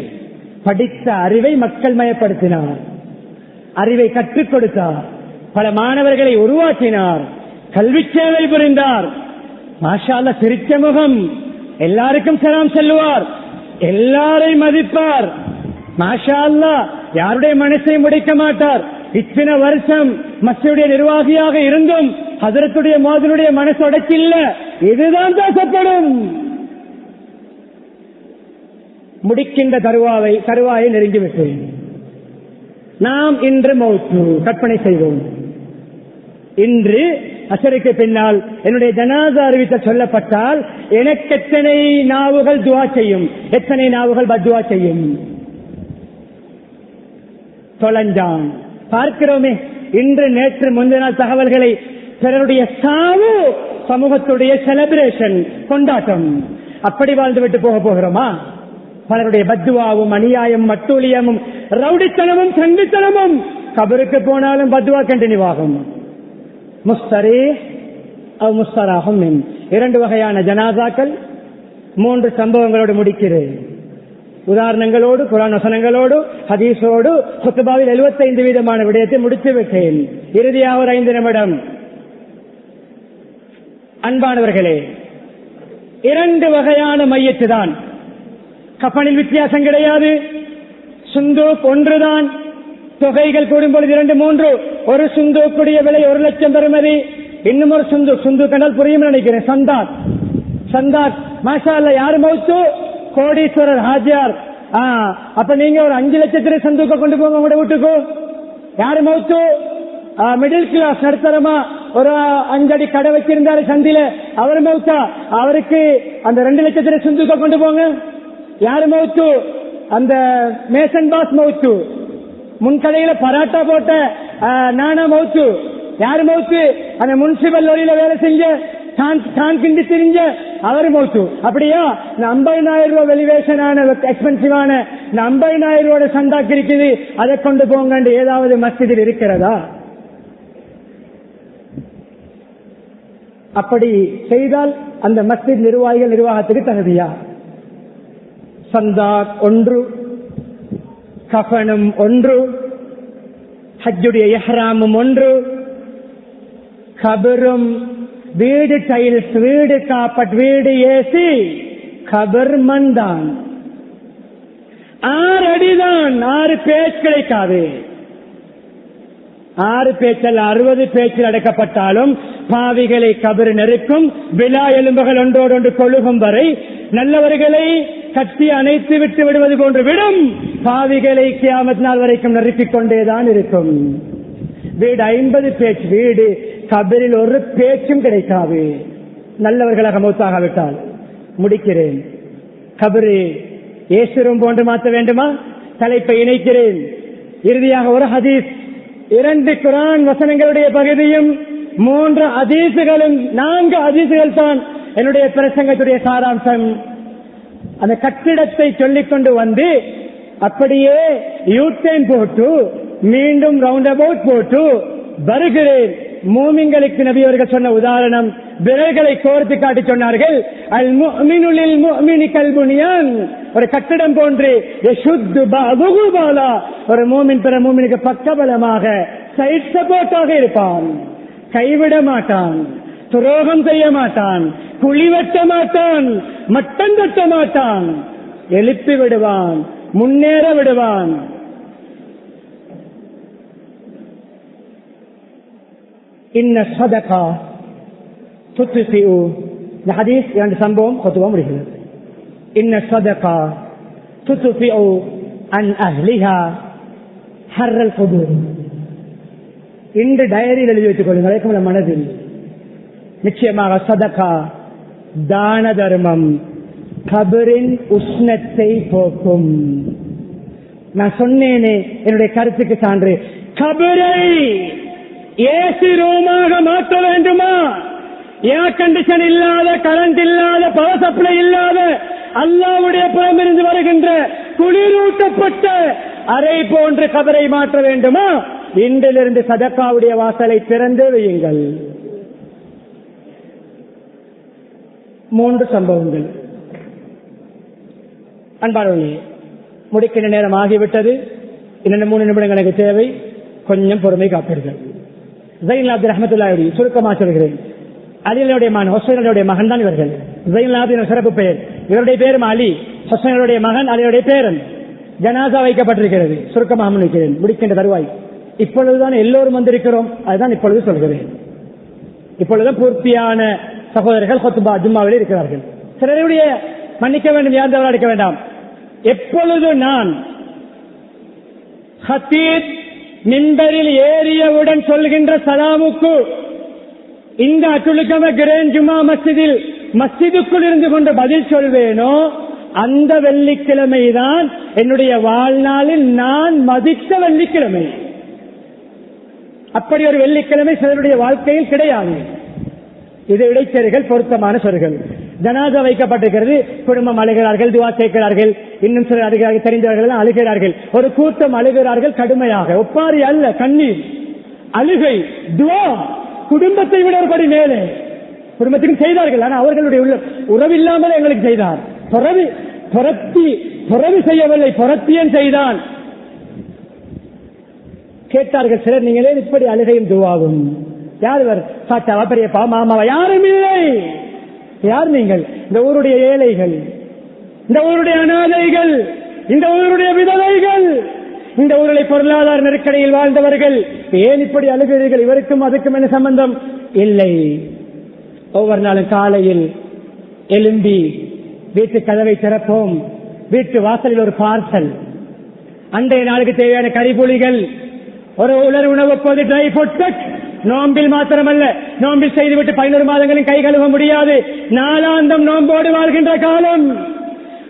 படித்த அறிவை மக்கள் மயப்படுத்தினார், அறிவை கற்றுக் கொடுத்தார், பல மாணவர்களை உருவாக்கினார், கல்வி சேவை புரிந்தார். மாஷா அல்லாஹ், சிரிச்ச முகம், எல்லாருக்கும் சலாம் சொல்லுவார், எல்லாரையும் மதிப்பார். மாஷா அல்லாஹ், யாருடைய மனசை முடிக்க மாட்டார். இத்தனை வருஷம் மஸ்ஜிதுடைய நிர்வாகியாக இருந்தும் ஹஜரத்துடைய மோதனுடைய மனசு உடைச்சில்ல. இதுதான் பேசப்படும். முடிக்கின்ற தருவாயை நெருங்கிவிட்டேன். நாம் இன்று மௌத்து கற்பனை செய்வோம். இன்று அசருக்கு பின்னால் என்னுடைய ஜனாஸா அறிவித்த சொல்லப்பட்டால் எனக்கு எத்தனை நாவுகள் துவா செய்யும், எத்தனை நாவுகள் பத்வா செய்யும்? தொலைஞ்சான். பார்க்கிறோமே இன்று நேற்று முந்தின நாள் தகவல்களை. பிறருடைய சாவு சமூகத்துடைய செலிப்ரேஷன், கொண்டாட்டம். அப்படி வாழ்ந்துவிட்டு போகிறோமா? பலருடைய பத்வாவும் அநியாயம் மட்டூழியமும் ரவுடித்தனமும் சங்கித்தனமும். கபருக்கு போனாலும் பத்வா கண்டினியூ ஆகும். முஸ்தரீ முஸ்தராகும். 2 வகையான ஜனாசாக்கள், 3 சம்பவங்களோடு முடிக்கிறேன். உதாரணங்களோடு, குர்ஆன் வசனங்களோடு, ஹதீஸோடு குத்பாவில் 75% விடயத்தை முடித்து விட்டேன். இறுதியாக ஒரு 5 நிமிடம். அன்பானவர்களே, 2 வகையான மையத்து தான். கஃனில் வித்தியாசம் கிடையாது. சுந்தூக் ஒன்றுதான். தொகைகள் கூடும்பொழுது 2, 3. ஒரு சுந்தூக்குடைய விலை 1 லட்சம் பெறுமதி. இன்னும் ஒரு சுந்தூக் கண்டால் புரியும் நினைக்கிறேன். சந்தாக் மாஷா அல்லாஹ், யாரு மௌத்து? கோடீஸ்வரர் ஹாஜியார். அப்ப நீங்க ஒரு 5 லட்சத்திலே சந்தூக்க கொண்டு போங்க உங்க வீட்டுக்கு. யாரு மௌத்து? மிடில் கிளாஸ் நடுத்தரமா ஒரு 5 அடி கடை வச்சிருந்தாரு சந்தில, அவர் மௌத்தா? அவருக்கு அந்த 2 லட்சத்திலே சந்தூக்க கொண்டு போங்க. யாரு மௌத்து? அந்த மேசன் பாஸ் மௌத்து. முன்கடையில பராட்டா போட்ட நானா மௌத்து. யாரு மௌத்து? அந்த முன்சிபல் லோரியில வேலை செஞ்ச தான் கிண்டி திரிஞ்ச அவர் மௌத்து. அப்படியா? 50,000 ரூபாய் வெலிவேஷனான எக்ஸ்பென்சிவான 50,000 ரூபாய் சந்தாக்கு இருக்குது, அதை கொண்டு போங்க ஏதாவது மஸ்ஜிதில் இருக்கிறதா? அப்படி செய்தால் அந்த மஸ்ஜித் நிர்வாகத்துக்கு தகுதியா? சந்தாக் 1, கஃனும் 1, ஹஜ்ஜுடைய இஹ்ராமும் 1, கபரும், வீடு டைல்ஸ், வீடு காப்பட், வீடு ஏசி, கபர் மண்தான். 6 அடிதான். 6 பேச்சு கிடைக்காது. 6 பேச்சல் 60 பேச்சில் அடக்கப்பட்டாலும் பாவிகளை கபர் நெருக்கும். விழா எலும்புகள் ஒன்றோடொன்று கொழுகும் வரை நல்லவர்களை கட்டி அணைத்து விட்டு விடுவது போன்று விடும். பாவிகளை கியாமத் நாள் வரைக்கும் நெருக்கிக் கொண்டேதான் இருக்கும். வீடு 50 பேச்சு வீடு, கபரில் ஒரு பேச்சும் கிடைக்காது நல்லவர்களாக மௌத்தாகாவிட்டால். முடிக்கிறேன். கபரு ஏசுரும் போன்று மாற்ற வேண்டுமா? தலைப்பை இணைக்கிறேன். இறுதியாக ஒரு ஹதீஸ், 2 குர்ஆன் வசனங்களுடைய பகுதியும் 3 ஹதீசுகளும், 4 ஹதீசுகள் தான் என்னுடைய பிரசங்கத்துடைய சாராம்சம். அந்த கட்டிடத்தை சொல்லிக் கொண்டு வந்து அப்படியே யூட்டேன் போட்டு மீண்டும் ரவுண்ட் அபவுட் போட்டு வருகிறேன். மூமின்களுக்கு நபி அவர்கள் சொன்ன உதாரணம், விரல்களை கோர்த்து காட்டி சொன்னார்கள், அல் முஃமினு லில் முஃமினி கல் புனியான், ஒரு கட்டிடம் போன்று, யஷுத்து பஅதுஹு பஅதா, ஒரு மூமின் பிற மூமினுக்கு பக்கபலமாக சைட் சப்போர்ட்டாக இருப்பான். கைவிட மாட்டான், துரோகம் செய்ய மாட்டான், குழி வெட்ட மாட்டான், மட்டம் தட்ட மாட்டான், எழுப்பி விடுவான், முன்னேற விடுவான். இன்ன ஸதகா துத்ஃபிஉ, இந்த ஹதீஸ் 2 சம்பவம் கொத்துவா முடிகிறது. இன்ன ஸதகா துத்ஃபிஉ அன் அஹ்லிஹா ஹர்ரல் குபூர். இன்று டயரியில் எழுதி வைத்துக் கொள்ளுங்கள் மனதில். நிச்சயமாக சதகா, தான தர்மம் கபரின் உஷ்ணத்தை போக்கும். நான் சொன்னேனே என்னுடைய கருத்துக்கு சான்று, கபரை ஏசி ரூமாக மாற்ற வேண்டுமா? ஏர் கண்டிஷன் இல்லாத, கரண்ட் இல்லாத, பவர் சப்ளை இல்லாத, அல்லாஹ்வுடைய புறமிருந்து வருகின்ற குளிரூட்டப்பட்ட அறை போன்று கபரை மாற்ற வேண்டுமா? இன்றிலிருந்து சதகாவுடைய வாசலை திறந்து வையுங்கள். 3 சம்பவங்கள். அன்பானவர்களே, முடிக்கின்ற நேரம் ஆகிவிட்டது. இன்னும் 3 நிமிடங்களுக்கு தேவை. கொஞ்சம் பொறுமை காப்பீர்கள். ஜைன் அப்துல் ரஹ்மத்துல்லாஹி சுருக்கமாக சொல்கிறேன். அலியுடைய மகன் ஹுசைனுடைய மகன் தான் இவர்கள். ஜைனுல் சிறப்பு பெயர். இவருடைய பேரும் அலி. ஹுசைனுடைய மகன், அலியுடைய பேரன். ஜனாசா வைக்கப்பட்டிருக்கிறது. சுருக்கமாக முன்னிக்கிறேன், முடிக்கின்ற தருவாய். இப்பொழுதுதான் எல்லோரும் வந்திருக்கிறோம், அதுதான் இப்பொழுது சொல்கிறேன். இப்பொழுதுதான் பூர்த்தியான சகோதரர்கள் ஹுத்பா ஜும்மாவில் இருக்கிறார்கள். சிலருடைய மன்னிக்க வேண்டும், யார் அடிக்க வேண்டாம். எப்பொழுது நான் ஹத்தீப் மிம்பரில் ஏறியவுடன் சொல்கின்ற சலாமுக்கு இந்த அட்டுலுக்கம கிரேன் ஜும்மா மஸ்ஜிதுக்குள் இருந்து கொண்டு பதில் சொல்வேனோ அந்த வெள்ளிக்கிழமைதான் என்னுடைய வாழ்நாளில் நான் மதித்த வெள்ளிக்கிழமை. அப்படி ஒரு வெள்ளிக்கிழமை சிலருடைய வாழ்க்கையில் கிடையாது. இது இடைச்செருகள், பொருத்தமான சொற்கள். ஜனாசா வைக்கப்பட்டிருக்கிறது. குடும்பம் அழுகிறார்கள், துவா கேட்கிறார்கள். இன்னும் சிலர் அழுகிறார்கள், தெரிந்தவர்கள் அழுகிறார்கள். ஒரு கூட்டம் அழுகிறார்கள் கடுமையாக. ஒப்பாரி அல்ல, கண்ணீர், அழுகை, துவா. குடும்பத்தை விட ஒரு படி மேலே குடும்பத்துக்கும் செய்தார்கள். ஆனால் அவர்களுடைய உறவில்லாமல் எங்களுக்கு செய்தார். புறவி செய்யவில்லை, புறத்தியன் செய்தான். கேட்டார்கள் சிலர், நீங்களே இப்படி அழுகையும் துவாவும் யார் சாச்சாவா, பெரியப்பா, மாமாவா? யாரும் இல்லை. யார் நீங்கள்? இந்த ஊருடைய ஏழைகள், இந்த ஊருடைய அனாதைகள், இந்த ஊருடைய விதவைகள், இந்த ஊரில் பொருளாதார நெருக்கடியில் வாழ்ந்தவர்கள். ஏன் இப்படி அழுகிறீர்கள்? இவருக்கும் அதுக்கும் என்ன சம்பந்தம்? இல்லை. ஒவ்வொரு நாளும் காலையில் எழும்பி வீட்டு கதவை திறப்போம். வீட்டு வாசலில் ஒரு பார்சல், அன்றைய நாளுக்கு தேவையான கறிபுலிகள், ஒரு உலர் உணவு, போது ட்ரை ஃபுட். நோம்பில் மாத்திரமல்ல, நோம்பில் செய்துவிட்டு 11 மாதங்களில் கை கழுவ முடியாது. நாளாந்தம் நோம்போடு வாழ்கின்ற காலம்.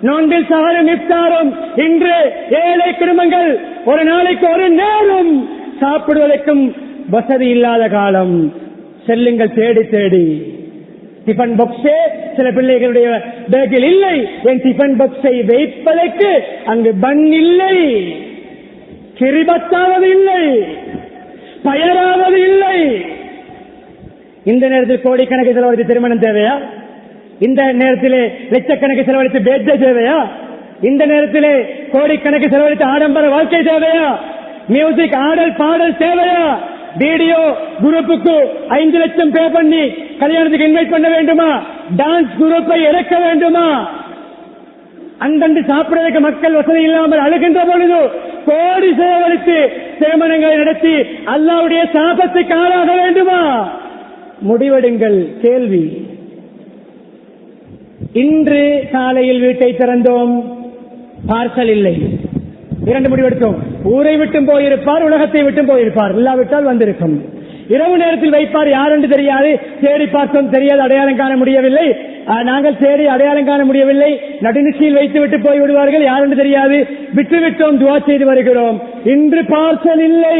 நோம்பில் சஹரும் இஃப்தாரும். இன்று ஏழை குடும்பங்கள் ஒரு நாளைக்கு ஒரு நேரம் சாப்பிடுவதற்கும் வசதி இல்லாத காலம். செல்லுங்கள் தேடி தேடி. டிஃபன் பாக்ஸே சில பிள்ளைகளுடைய பேக்கில் இல்லை. என் டிஃபன் பாக்ஸை வைப்பதற்கு அங்கு பன் இல்லை, கிரிபத்தாவது இல்லை, பயராவது இல்லை. இந்த நேரத்தில் கோடிக்கணக்கு செலவழித்து திருமணம் தேவையா? இந்த நேரத்திலே லட்சக்கணக்கு செலவழித்து பேட்டை தேவையா? இந்த நேரத்திலே கோடிக்கணக்கு செலவழித்து ஆடம்பர வாழ்க்கை தேவையா? மியூசிக், ஆடல், பாடல் தேவையா? வீடியோ குரூப்புக்கு 5 லட்சம் பே பண்ணி கல்யாணத்துக்கு இன்வைட் பண்ண வேண்டுமா? டான்ஸ் குரூப்பை இறக்க வேண்டுமா? அந்தண்டு சாப்பிடுவதற்கு மக்கள் வசதி இல்லாமல் அழுகின்ற பொழுது கோடி செலவழித்து திருமணங்களை நடத்தி அல்லாஹ்வுடைய சாபத்துக்கு ஆளாக வேண்டுமா? முடிவெடுங்கள். கேள்வி. இன்று காலையில் வீட்டை திறந்தோம், பார்சல் இல்லை. 2 முடிவெடுத்தோம். ஊரை விட்டும் போயிருப்பார், உலகத்தை விட்டும் போயிருப்பார், இல்லாவிட்டால் வந்திருக்கும். இரவு நேரத்தில் வைப்பார், யார் என்று தெரியாது. தேடி பார்த்தோம், தெரியாது, அடையாளம் காண முடியவில்லை. நாங்கள் தேடி அடையாளம் காண முடியவில்லை. நடுநிச்சயில் வைத்து விட்டு போய் விடுவார்கள், யார் என்று தெரியாது. விட்டுவிட்டோம், துவா செய்து வருகிறோம். இன்று பார்சல் இல்லை.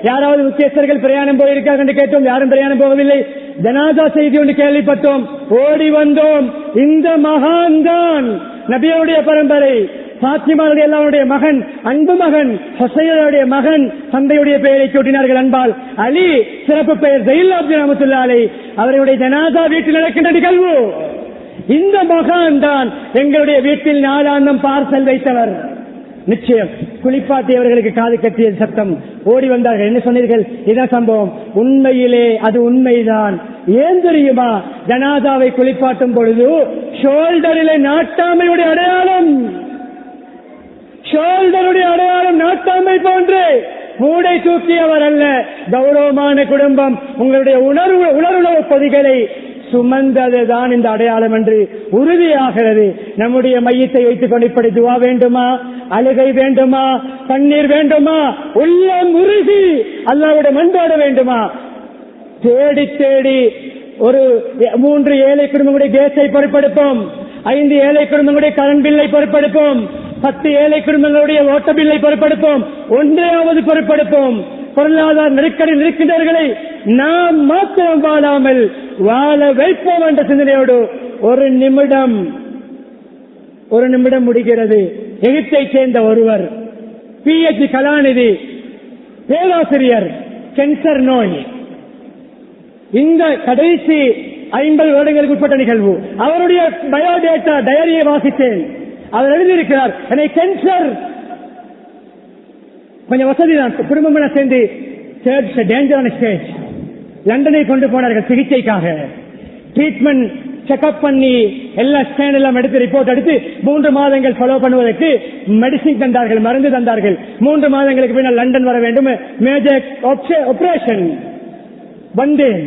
யாராவது முக்கியஸ்தர்கள் பிரயாணம் போயிருக்காங்க என்று கேட்டோம், யாரும் பிரயாணம் போகவில்லை. ஜனாதா செய்தி ஒன்று கேள்விப்பட்டோம், ஓடி வந்தோம். இந்த மகான் தான் நபியுடைய பரம்பரை, பாத்திமாவுடைய எல்லாருடைய மகன், அன்பு மகன், ஹுசைனுடைய மகன். தந்தையுடைய பெயரை சூட்டினார்கள் அன்பால். அலி சிறப்பு பெயர் ஜைனுல் ரஹ்மத்துல்லாஹி அலைஹி. அவருடைய ஜனாதா வீட்டில் நடக்கின்ற நிகழ்வு. இந்த மகான் தான் எங்களுடைய வீட்டில் நாளாந்தம் பார்சல் வைத்தவர். நிச்சயம் குளிப்பாட்டியவர்களுக்கு காது கட்டிய சத்தம். ஓடி வந்தார்கள். என்ன சொன்னீர்கள்? இதான் சம்பவம். உண்மையிலே அது உண்மைதான். ஏன் தெரியுமா? ஜனாதாவை குளிப்பாட்டும் பொழுது ஷோல்டரிலே நாட்டாமையுடைய அடையாளம், ஷோல்டருடைய அடையாளம் நாட்டாமை போன்று. மூடை தூக்கியவர் அல்ல, கௌரவமான குடும்பம். உங்களுடைய உணர்வு பொதிகளை சுமந்ததுதான் இந்த அடையாளம் என்று உறுதியாகிறது. நம்முடைய மையத்தை வைத்துக் கொண்டு இப்படி துவா வேண்டுமா? அழுகை வேண்டுமா? கண்ணீர் வேண்டுமா? உள்ளம் உருகி அல்லாஹ்வுடைய மன்றாட வேண்டுமா? தேடி தேடி ஒரு 3 ஏழை குடும்பங்களுடைய கேஸை பொறுப்பெடுப்போம், 5 ஏழை குடும்பங்களுடைய கரண்ட் பில்லை பொறுப்பெடுப்போம், 10 ஏழை குடும்பங்களுடைய ஓட்ட பில்லை பொறுப்பெடுப்போம், ஒன்றையாவது பொறுப்பெடுப்போம். பொருளாதார நெருக்கடி இருக்கின்றவர்களை நாம் மாத்திரம் வாழாமல் வாழ வைப்போம் என்ற சிந்தனையோடு ஒரு நிமிடம் முடிகிறது. எகிப்தை சேர்ந்த ஒருவர், PhD கலாநிதி, பேராசிரியர், கேன்சர் நோய். இந்த கடைசி 50 வருடங்களுக்கு உட்பட்ட நிகழ்வு. அவருடைய பயோடேட்டா டயரியை வாசித்தேன். அவர் எழுதியிருக்கிறார், என்னை கேன்சர் கொஞ்சம் வசதி தான், குடும்பம் சேர்ந்து டேஞ்சரான ஸ்டேஜ். லண்டனை கொண்டு போனார்கள் சிகிச்சைக்காக. ட்ரீட்மெண்ட் செக்அப் பண்ணி எல்லா ஸ்கேன் எல்லாம் எடுத்து ரிப்போர்ட் எடுத்து 3 மாதங்கள் ஃபாலோ பண்ணுவதற்கு மெடிசின் தந்தார்கள், மருந்து தந்தார்கள். 3 மாதங்களுக்கு பின்னால் லண்டன் வர வேண்டும், மேஜர் ஆபரேஷன். வந்தேன்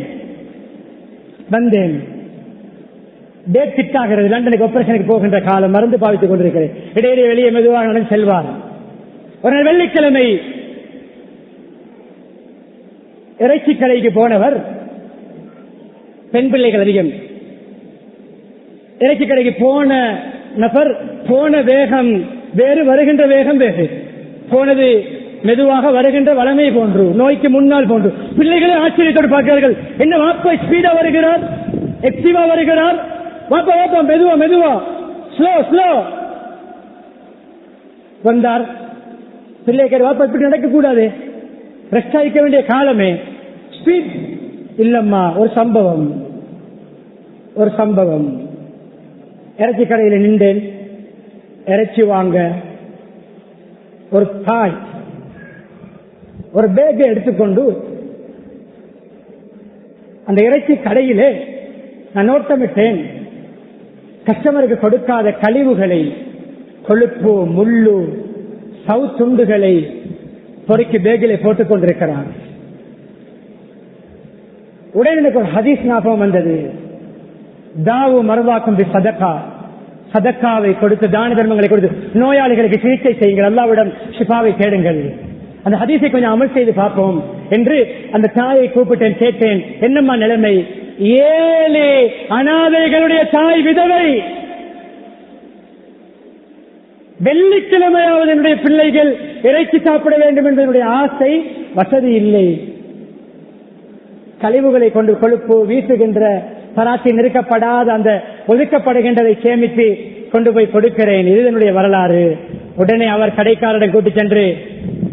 டேட் ஃபிட் ஆகிறது, லண்டனுக்கு ஆபரேஷனுக்கு போகின்ற காலம், மருந்து பாவித்துக் கொண்டிருக்கிறேன். இடையிடையே வெளியே மெதுவாக நடந்து செல்வார். ஒரு நாள் வெள்ளிக்கிழமை இறைச்சி கடைக்கு போனவர், பெண் பிள்ளைகள் அதிகம். இறைச்சி கடைக்கு போன நபர் போன வேகம் வேறு, வருகின்ற வேகம் வேறு. போனது மெதுவாக, வருகின்ற வளமை போன்று, நோய்க்கு முன்னால் போன்று. பிள்ளைகளை ஆச்சரியத்தோடு பார்க்கிறார்கள். என்ன வாப்பா ஸ்பீடா வருகிறார், எக்ஸிவா வருகிறார், வாப்பா வாப்பா மெதுவா மெதுவா, ஸ்லோ ஸ்லோ. வந்தார். பிள்ளைகள் வாப்பா இப்படி நடக்க கூடாது, ரெஸ்ட் ஆகிக்க வேண்டிய காலமே, ஸ்பீட் இல்லம்மா. ஒரு சம்பவம். இறைச்சி கடையில் நின்றேன், இறைச்சி வாங்க ஒரு தாய் ஒரு பேக்கை எடுத்துக்கொண்டு அந்த இறைச்சி கடையிலே நான் நோட்டமிட்டேன். கஸ்டமருக்கு கொடுக்காத கழிவுகளை, கொழுப்பு, முள்ளு, சவுத்துண்டுகளை பொறுக்கி பேக்கிலே போட்டுக் கொண்டிருக்கிறார். உடனே எனக்கு ஒரு ஹதீஸ் ஞாபகம் வந்தது. தாவு மறுவாக்கும் சதக்கா, சதக்காவை கொடுத்து, தான தர்மங்களை கொடுத்து நோயாளிகளுக்கு சிகிச்சை செய்யுங்கள், அல்லாஹ்விடம் ஷிஃபாவை தேடுங்கள். அந்த ஹதீஸை கொஞ்சம் அமல் செய்து பார்ப்போம் என்று அந்த தாயை கூப்பிட்டேன். கேட்டேன், என்னம்மா நிலைமை? 7 அனாதைகளுடைய தாய் விதவை. வெள்ளிக்கிழமையாவது என்னுடைய பிள்ளைகள் இறைச்சி சாப்பிட வேண்டும் என்பதனுடைய ஆசை, வசதி இல்லை. கழிவுகளை கொண்டு, கொழுப்பு வீசுகின்ற, பராட்சி நிறுக்கப்படாத அந்த ஒதுக்கப்படுகின்றதை சேமித்து கொண்டு போய் கொடுக்கிறேன். இது என்னுடைய வரலாறு. உடனே அவர் கடைக்காரரிடம் கூட்டி சென்று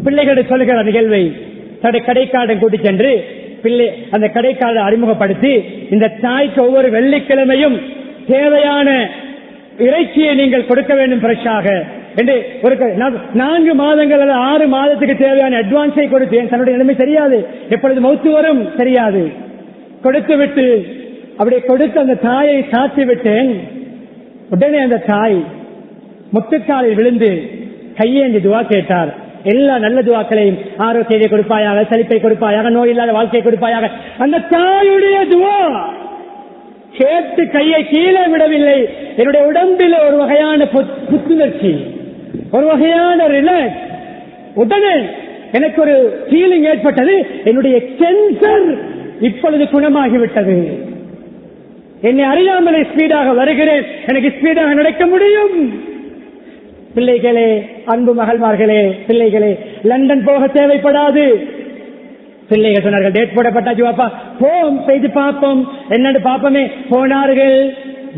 பிள்ளைகளிடம் சொல்லுகிற நிகழ்வை கடைக்காரரிடம் கூட்டி சென்று அந்த கடைக்காரரை அறிமுகப்படுத்தி, இந்த தாய்க்கு ஒவ்வொரு வெள்ளிக்கிழமையும் தேவையான இறைச்சியை நீங்கள் கொடுக்க வேண்டும் ஃப்ரெஷ்ஷாக என்று ஒரு 4 மாதங்கள் அல்லது 6 மாதத்துக்கு தேவையான அட்வான்ஸை கொடுத்தேன். தன்னுடைய நிலைமை தெரியாது, எப்பொழுது மௌத்து வரும் தெரியாது. கொடுத்து விட்டு அப்படி கொடுத்து அந்த தாயை சாத்தி விட்டேன். உடனே அந்த தாய் முட்டுக்காலில் விழுந்து கையேந்தி துவா கேட்டார். எல்லா நல்ல துவாக்களையும், ஆரோக்கியத்தை கொடுப்பாயாக, செழிப்பை கொடுப்பாயாக, நோய் இல்லாத வாழ்க்கையை கொடுப்பாயாக. அந்த தாயுடைய துவா கேட்டு கையை கீழே விடவில்லை. என்னுடைய உடம்பில் ஒரு வகையான புத்துணர்ச்சி, ஒரு வகையான ரிலாக்ஸ். உடனே எனக்கு ஒரு ஃபீலிங் ஏற்பட்டது, என்னுடைய கேன்சர் இப்பொழுது குணமாகிவிட்டது. என்னை அறியாமலே ஸ்பீடாக வருகிறேன், எனக்கு ஸ்பீடாக நடக்க முடியும். பிள்ளைகளே, அன்பு மகள்மார்களே, பிள்ளைகளே, லண்டன் போக தேவைப்படாது. பிள்ளைகள் சொன்னார்கள், டேட் போடப்பட்டாச்சு வாப்பா, போம் செய்து பார்ப்போம், என்னன்னு பார்ப்போமே. போனார்கள்,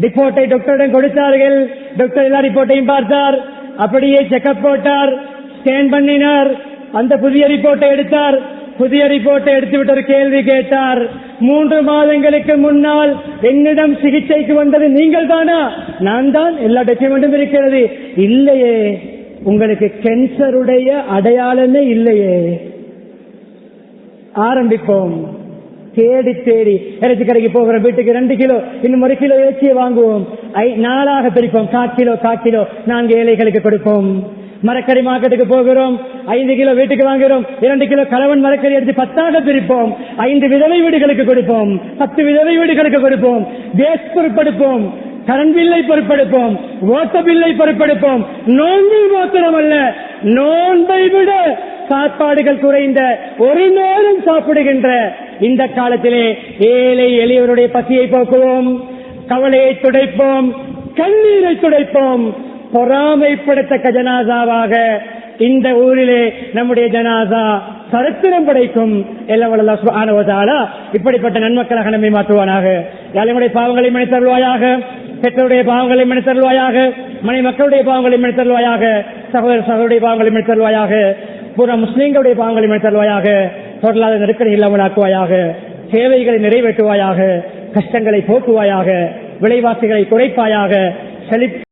ரிப்போர்ட்டை டாக்டரிடம் கொடுத்தார்கள். டாக்டர் எல்லா ரிப்போர்ட்டையும் பார்த்தார், அப்படியே செக்அப் போட்டார், ஸ்கேன் பண்ணினார். அந்த புதிய ரிப்போர்ட்டை எடுத்தார். புதிய ரிப்போர்ட்டை எடுத்துவிட்டு ஒரு கேள்வி கேட்டார். 3 மாதங்களுக்கு முன்னால் என்னிடம் சிகிச்சைக்கு வந்தது நீங்கள் தானா? நான் தான், எல்லா டாக்குமெண்டும் இருக்கிறது. இல்லையே, உங்களுக்கு கேன்சருடைய அடையாளமே இல்லையே. ஆரம்பிப்போம். தேடி தேடி இறைச்சி கடைக்கு போகிற வீட்டுக்கு 2 கிலோ, இன்னும் 1 கிலோ இறைச்சியை வாங்குவோம். 4ஆக பிரிப்போம். 1/4 கிலோ 4 ஏழைகளுக்கு கொடுப்போம். மரக்கறி மார்க்கெட்டுக்கு போகிறோம், 5 கிலோ வீட்டுக்கு வாங்குகிறோம். 2 கிலோ கலவன் மரக்கறி எடுத்து 10ஆக பிரிப்போம். 5 விதவை வீடுகளுக்கு கொடுப்போம், 10 விதவை வீடுகளுக்கு கொடுப்போம். கேஸ் பொறுப்பெடுப்போம், கரண்ட் பில்லை பொறுப்பெடுப்போம், வாட்டர் பில்லை பொறுப்பெடுப்போம். நோன்பில் மாத்திரமல்ல, நோன்பை விட சாப்பாடுகள் குறைந்த, ஒரு நேரம் சாப்பிடுகின்ற இந்த காலத்திலே ஏழை எளியவருடைய பசியை போக்குவோம், கவலையை துடைப்போம், கண்ணீரை துடைப்போம். பொறாமைப்படத்தக்க ஜனாசாவாக இந்த ஊரிலே நம்முடைய ஜனாசா சரித்திரம் படைக்கும். எல்லாம் அல்லாஹ் சுப்ஹானஹு வ தஆலா இப்படிப்பட்ட நன்மக்களாக நம்மை மாற்றுவானாக. நம்முடைய பாவங்களை மன்னித்தருள்வாயாக, பெற்றோருடைய பாவங்களை மன்னித்தருள்வாயாக, மனை மக்களுடைய பாவங்களை மன்னித்தருள்வாயாக, சகோதர சகோதரிய பாவங்களை மன்னித்தருள்வாயாக, பூரா முஸ்லீம்களுடைய பாவங்களை மன்னித்தருள்வாயாக, பொருளாதார நெருக்கடி இல்லாமல் ஆக்குவாயாக, சேவைகளை நிறைவேற்றுவாயாக, கஷ்டங்களை போக்குவாயாக, விலைவாசிகளை குறைப்பாயாக, செழிப்பு